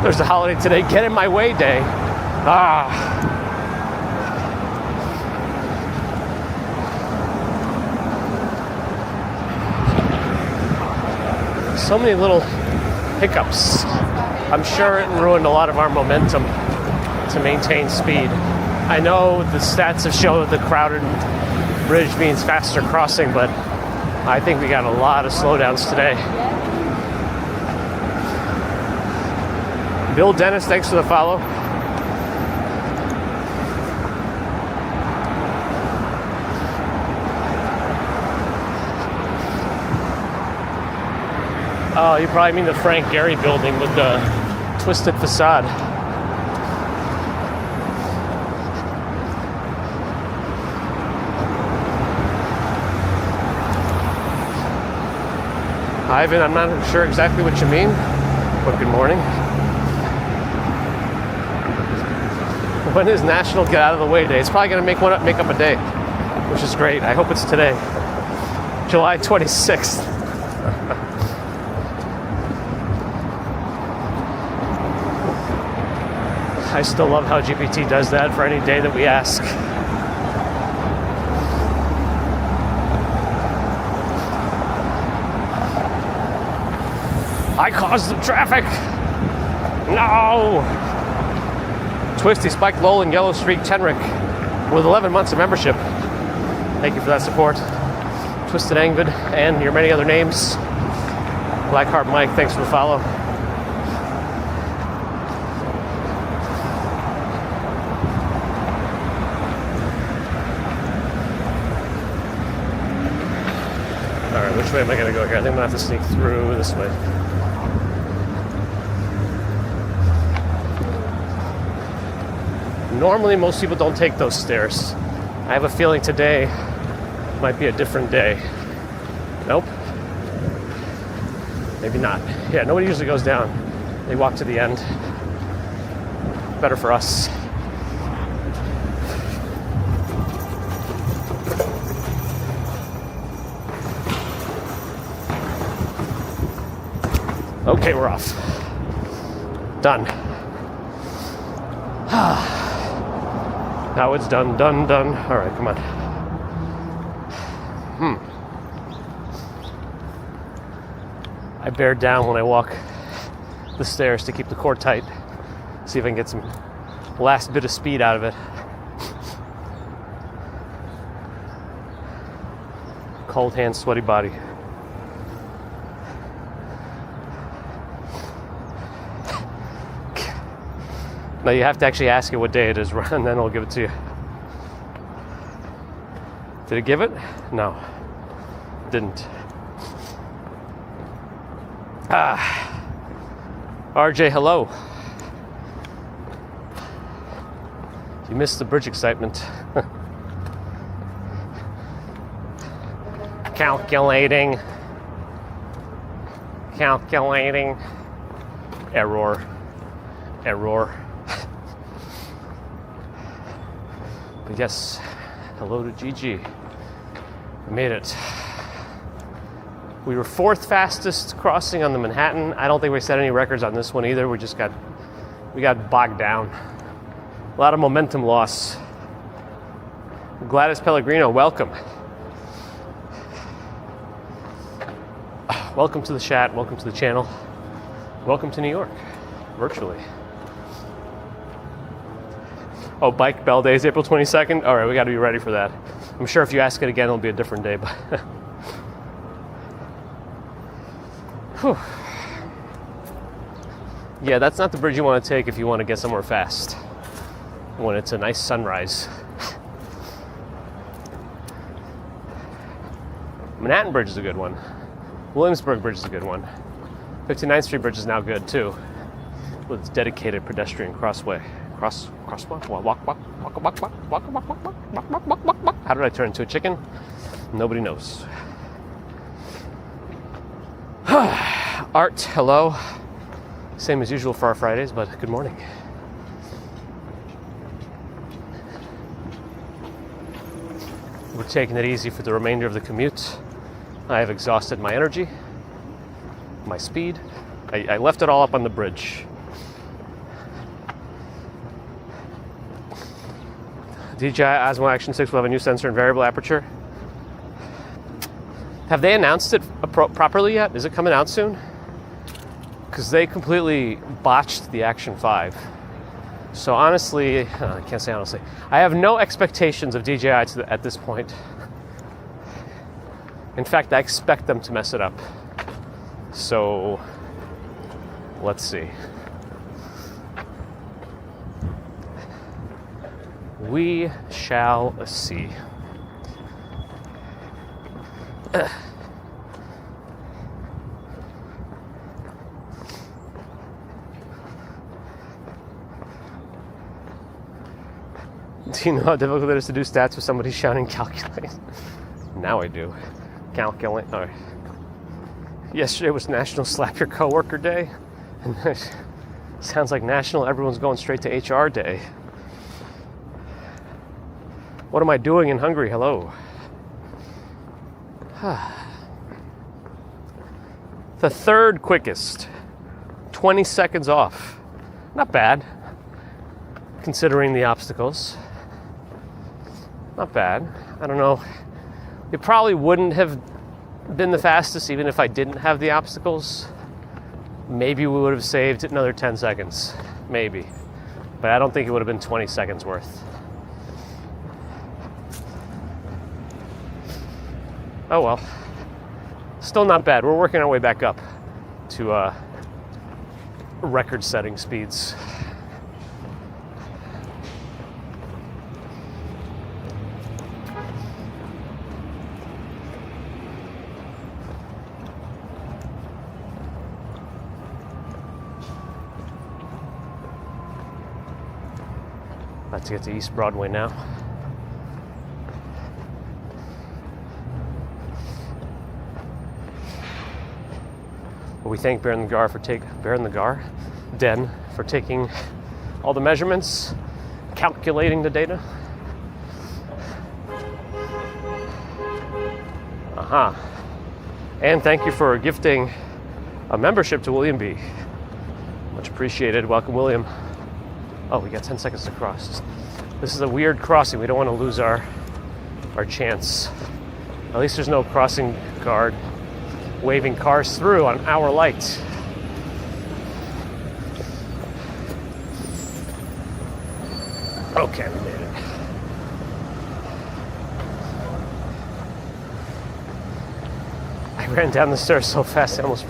There's a holiday today, get in my way day. So many little hiccups. I'm sure it ruined a lot of our momentum to maintain speed. I know the stats have shown the crowded bridge means faster crossing, but I think we got a lot of slowdowns today. Bill Dennis, thanks for the follow. Oh, you probably mean the Frank Gehry building with the twisted facade. Ivan, I'm not sure exactly what you mean, but good morning. When is National Get Out of the Way Day? It's probably going to make up a day, which is great. I hope it's today, July 26th. I still love how GPT does that for any day that we ask. I caused the traffic. No. Twisty, Spike, Lowland, Yellow Streak, Tenrick. with 11 months of membership. Thank you for that support. Twisted Angvid and your many other names. Blackheart Mike, thanks for the follow. Alright, which way am I going to go here? I think I'm going to have to sneak through this way. Normally, most people don't take those stairs. I have a feeling today might be a different day. Nope. Maybe not. Yeah, nobody usually goes down. They walk to the end. Better for us. Okay, we're off. Done. Now it's done. All right, come on. I bear down when I walk the stairs to keep the core tight. See if I can get some last bit of speed out of it. Cold hands, sweaty body. Now you have to actually ask it what day it is, and then I'll give it to you. Did it give it? No, it didn't. RJ, hello. You missed the bridge excitement. Calculating. Error. But yes, hello to Gigi. We made it. We were 4th fastest crossing on the Manhattan. I don't think we set any records on this one either. We got bogged down. A lot of momentum loss. Gladys Pellegrino, welcome. Welcome to the chat. Welcome to the channel. Welcome to New York, virtually. Oh, Bike Bell Day is April 22nd? All right, we got to be ready for that. I'm sure if you ask it again, it'll be a different day. But yeah, that's not the bridge you want to take if you want to get somewhere fast. When it's a nice sunrise. Manhattan Bridge is a good one. Williamsburg Bridge is a good one. 59th Street Bridge is now good too, with its dedicated pedestrian crossway. Crosswalk. Walk. How did I turn into a chicken? Nobody knows. Art, hello. Same as usual for our Fridays, but good morning. We're taking it easy for the remainder of the commute. I have exhausted my energy, my speed. I left it all up on the bridge. DJI Osmo Action 6 will have a new sensor and variable aperture. Have they announced it properly yet? Is it coming out soon? Because they completely botched the Action 5. So honestly, I can't say honestly, I have no expectations of DJI at this point. In fact, I expect them to mess it up. So, let's see. We shall see. Do you know how difficult it is to do stats with somebody shouting calculate? Now I do. Calculate. All right. Yesterday was National Slap Your Coworker Day. And it sounds like National Everyone's Going Straight to HR Day. What am I doing in Hungary? Hello. The third quickest. 20 seconds off. Not bad, considering the obstacles. Not bad. I don't know. It probably wouldn't have been the fastest even if I didn't have the obstacles. Maybe we would have saved another 10 seconds. Maybe. But I don't think it would have been 20 seconds worth. Oh well. Still not bad. We're working our way back up to record-setting speeds. About to get to East Broadway now. Well, we thank Den for taking all the measurements, calculating the data. And thank you for gifting a membership to William B. Much appreciated. Welcome, William. Oh, we got 10 seconds to cross. This is a weird crossing. We don't want to lose our chance. At least there's no crossing guard waving cars through on our light. Okay, we made it. I ran down the stairs so fast I almost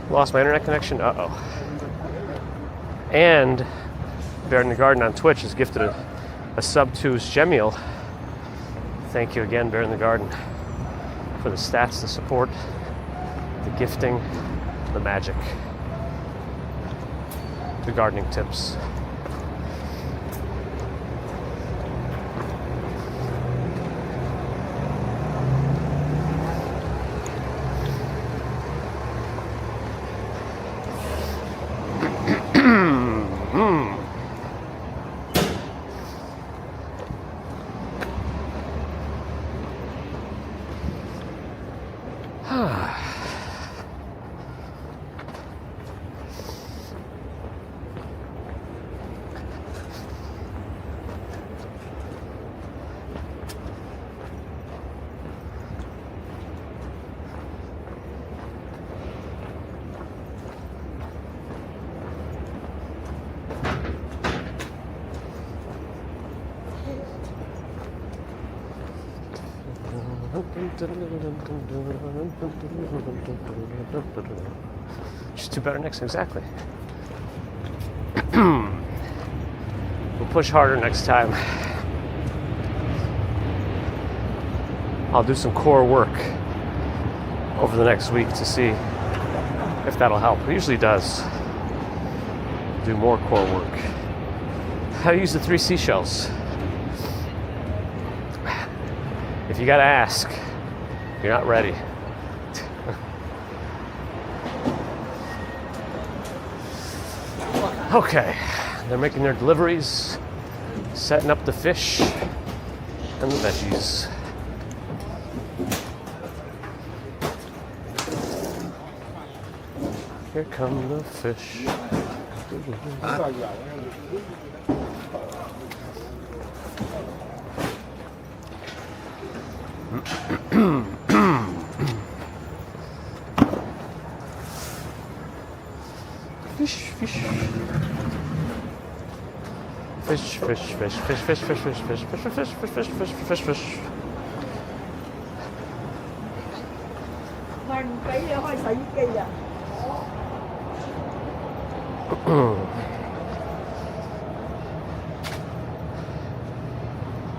lost my internet connection. Uh-oh. And Bear in the Garden on Twitch has gifted a sub to Gemiel. Thank you again, Bear in the Garden, for the stats, the support, the gifting, the magic, the gardening tips. Just do better next time, exactly. We'll push harder next time. I'll do some core work over the next week to see if that'll help. It usually does. Do more core work. How to use the 3 seashells. If you gotta ask, you're not ready. Okay, they're making their deliveries, setting up the fish and the veggies. Here come the fish. Fish, fish. Fish, fish, fish, fish, fish, fish, fish, fish, fish, fish, fish, fish, fish, fish, fish.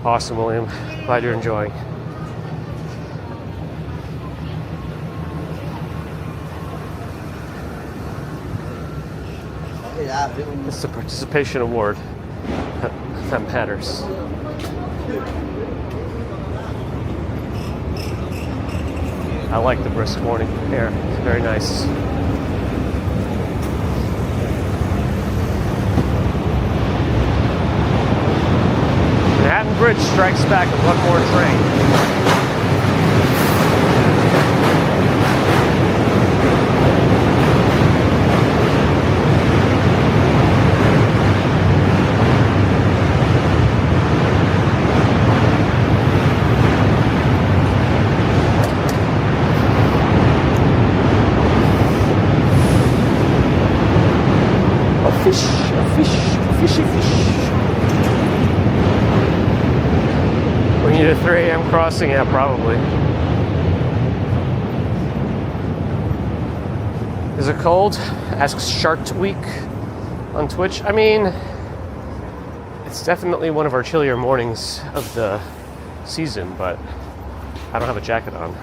Awesome, William. Glad you're enjoying. It's the participation award that matters. I like the brisk morning air. It's very nice. Manhattan Bridge strikes back with one more train. We need a 3 a.m. crossing, yeah, probably. Is it cold? Asks Shark Week on Twitch. I mean, it's definitely one of our chillier mornings of the season, but I don't have a jacket on.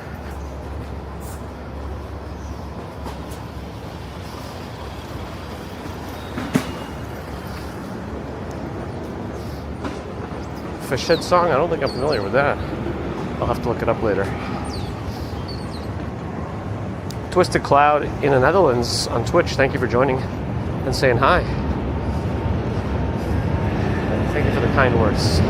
Fish Head song? I don't think I'm familiar with that. I'll have to look it up later. Twisted Cloud in the Netherlands on Twitch. Thank you for joining and saying hi. Thank you for the kind words.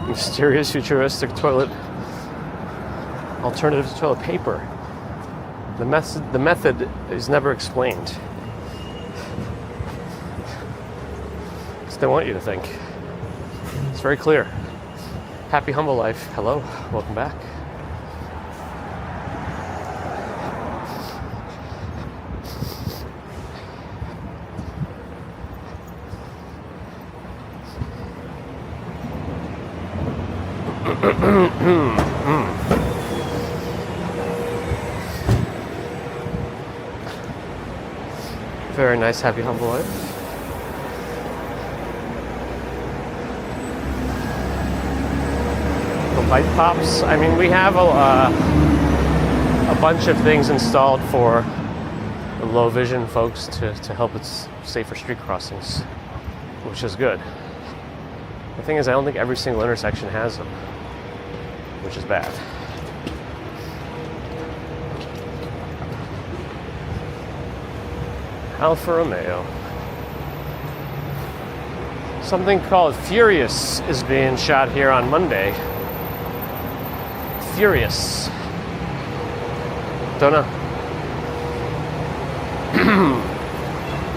Mysterious futuristic toilet alternative to toilet paper. The method is never explained. Because they want you to think. It's very clear. Happy Humble Life. Hello, welcome back. Very nice, happy, humble life. The light pops. I mean, we have a bunch of things installed for the low vision folks to help it safer street crossings, which is good. The thing is, I don't think every single intersection has them, which is bad. Alfa Romeo. Something called Furious is being shot here on Monday. Furious. Don't know.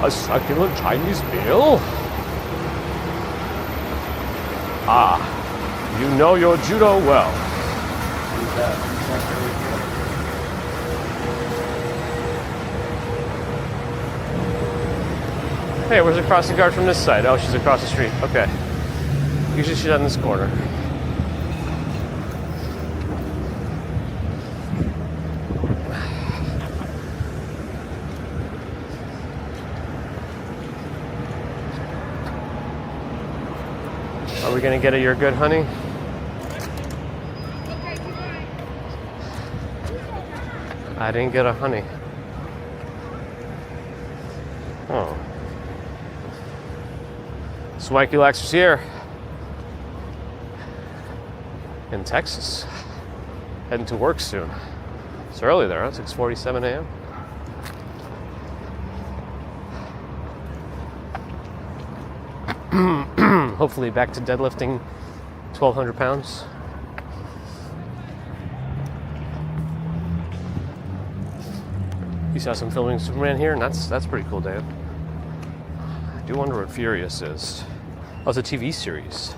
A succulent Chinese meal? Ah, you know your judo well. Hey, where's the crossing guard from this side? Oh, she's across the street. Okay. Usually she's on this corner. Are we gonna get a "you're good, honey"? I didn't get a honey. Oh. Swanky Lax is here in Texas, heading to work soon. It's early there, huh? 6:47 a.m. Hopefully back to deadlifting 1,200 pounds. You saw some filming of Superman here, and that's pretty cool, Dan. I do wonder what Furious is. Oh, it's a TV series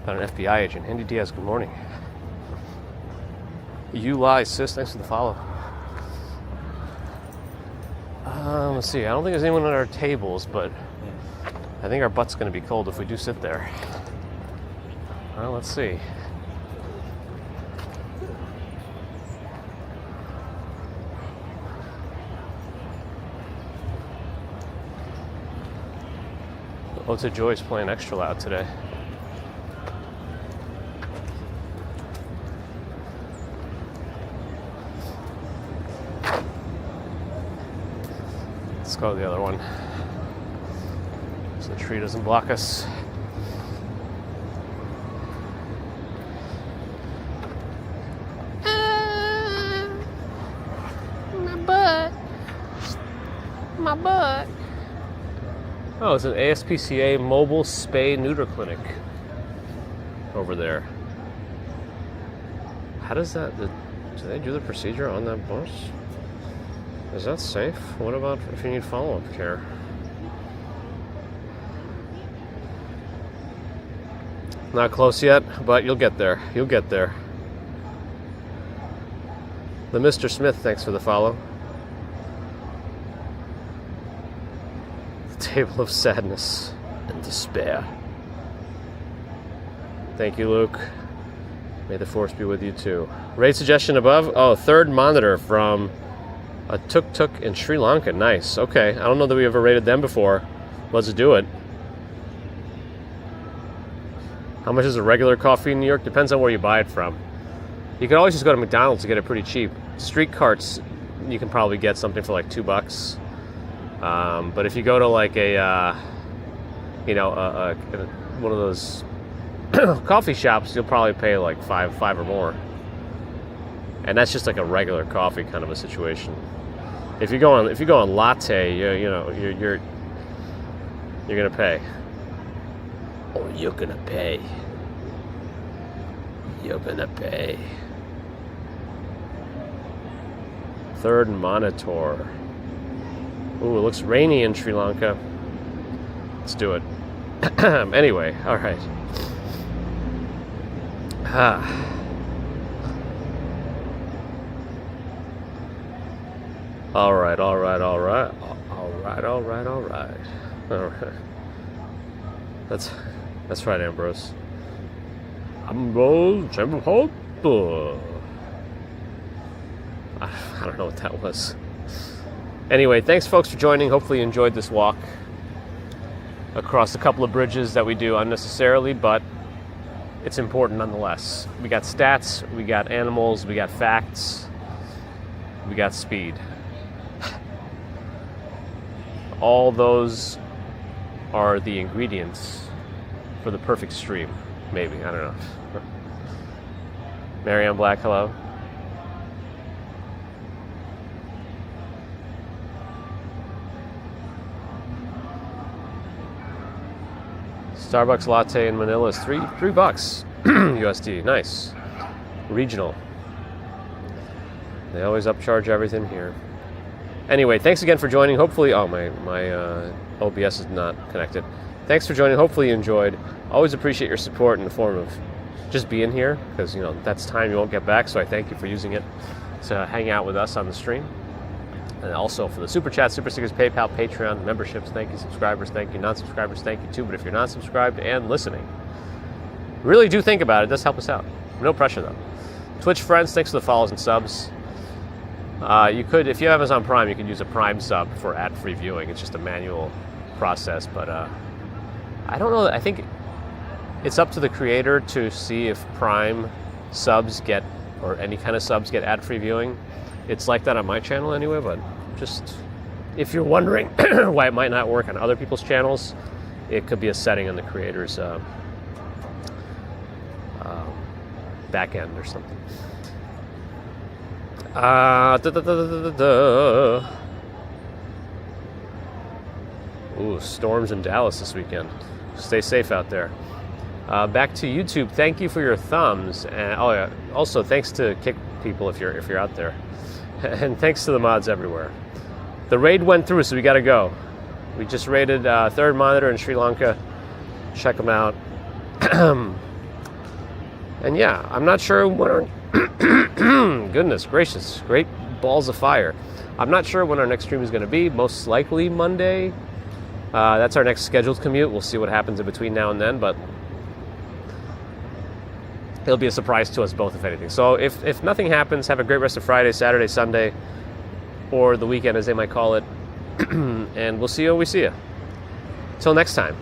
about an FBI agent. Andy Diaz, good morning. You lie, sis. Thanks for the follow. Let's see. I don't think there's anyone at our tables, but I think our butt's going to be cold if we do sit there. Well, let's see. Ota Joy's playing extra loud today. Let's go to the other one, so the tree doesn't block us. My butt. Oh, it's an ASPCA mobile spay neuter clinic over there. How does that, do they do the procedure on that bus? Is that safe? What about if you need follow-up care? Not close yet, but you'll get there. You'll get there. The Mr. Smith, thanks for the follow. The Table of Sadness and Despair. Thank you, Luke. May the force be with you too. Rate suggestion above. Oh, third monitor from a tuk-tuk in Sri Lanka. Nice. Okay. I don't know that we ever rated them before. Let's do it. How much is a regular coffee in New York? Depends on where you buy it from. You can always just go to McDonald's to get it pretty cheap. Street carts, you can probably get something for like $2. But if you go to like a one of those coffee shops, you'll probably pay like five or more. And that's just like a regular coffee kind of a situation. If you go on latte, you're gonna pay. Oh, you're gonna pay. You're gonna pay. Third monitor. Ooh, it looks rainy in Sri Lanka. Let's do it. Anyway, all right. All right. That's right, Ambrose. Ambrose, Chamber of Hope. I don't know what that was. Anyway, thanks folks for joining. Hopefully you enjoyed this walk across a couple of bridges that we do unnecessarily, but it's important nonetheless. We got stats, we got animals, we got facts, we got speed. All those are the ingredients for the perfect stream. Maybe, I don't know. Marianne Black, hello. Starbucks latte in Manila is $3 USD. Nice. Regional. They always upcharge everything here. Anyway, thanks again for joining. Hopefully, my OBS is not connected. Thanks for joining. Hopefully you enjoyed. Always appreciate your support in the form of just being here, because that's time you won't get back. So I thank you for using it to hang out with us on the stream. And also for the Super Chat, Super Stickers, PayPal, Patreon, memberships, thank you. Subscribers, thank you. Non-subscribers, thank you too. But if you're not subscribed and listening, really do think about it. It does help us out. No pressure though. Twitch friends, thanks for the follows and subs. You could, if you have Amazon Prime, you can use a Prime sub for ad-free viewing. It's just a manual process, but I don't know. I think it's up to the creator to see if Prime subs get, or any kind of subs get ad-free viewing. It's like that on my channel anyway, but just if you're wondering why it might not work on other people's channels, it could be a setting on the creator's back end or something. Ooh, storms in Dallas this weekend. Stay safe out there. Back to YouTube. Thank you for your thumbs, and also thanks to Kick people if you're out there, and thanks to the mods everywhere. The raid went through, so we got to go. We just raided Third Monitor in Sri Lanka. Check them out. And yeah, I'm not sure when our goodness gracious, great balls of fire. I'm not sure when our next stream is going to be. Most likely Monday. That's our next scheduled commute. We'll see what happens in between now and then, but it'll be a surprise to us both, if anything. So if nothing happens, have a great rest of Friday, Saturday, Sunday, or the weekend, as they might call it. And we'll see you when we see you. Till next time.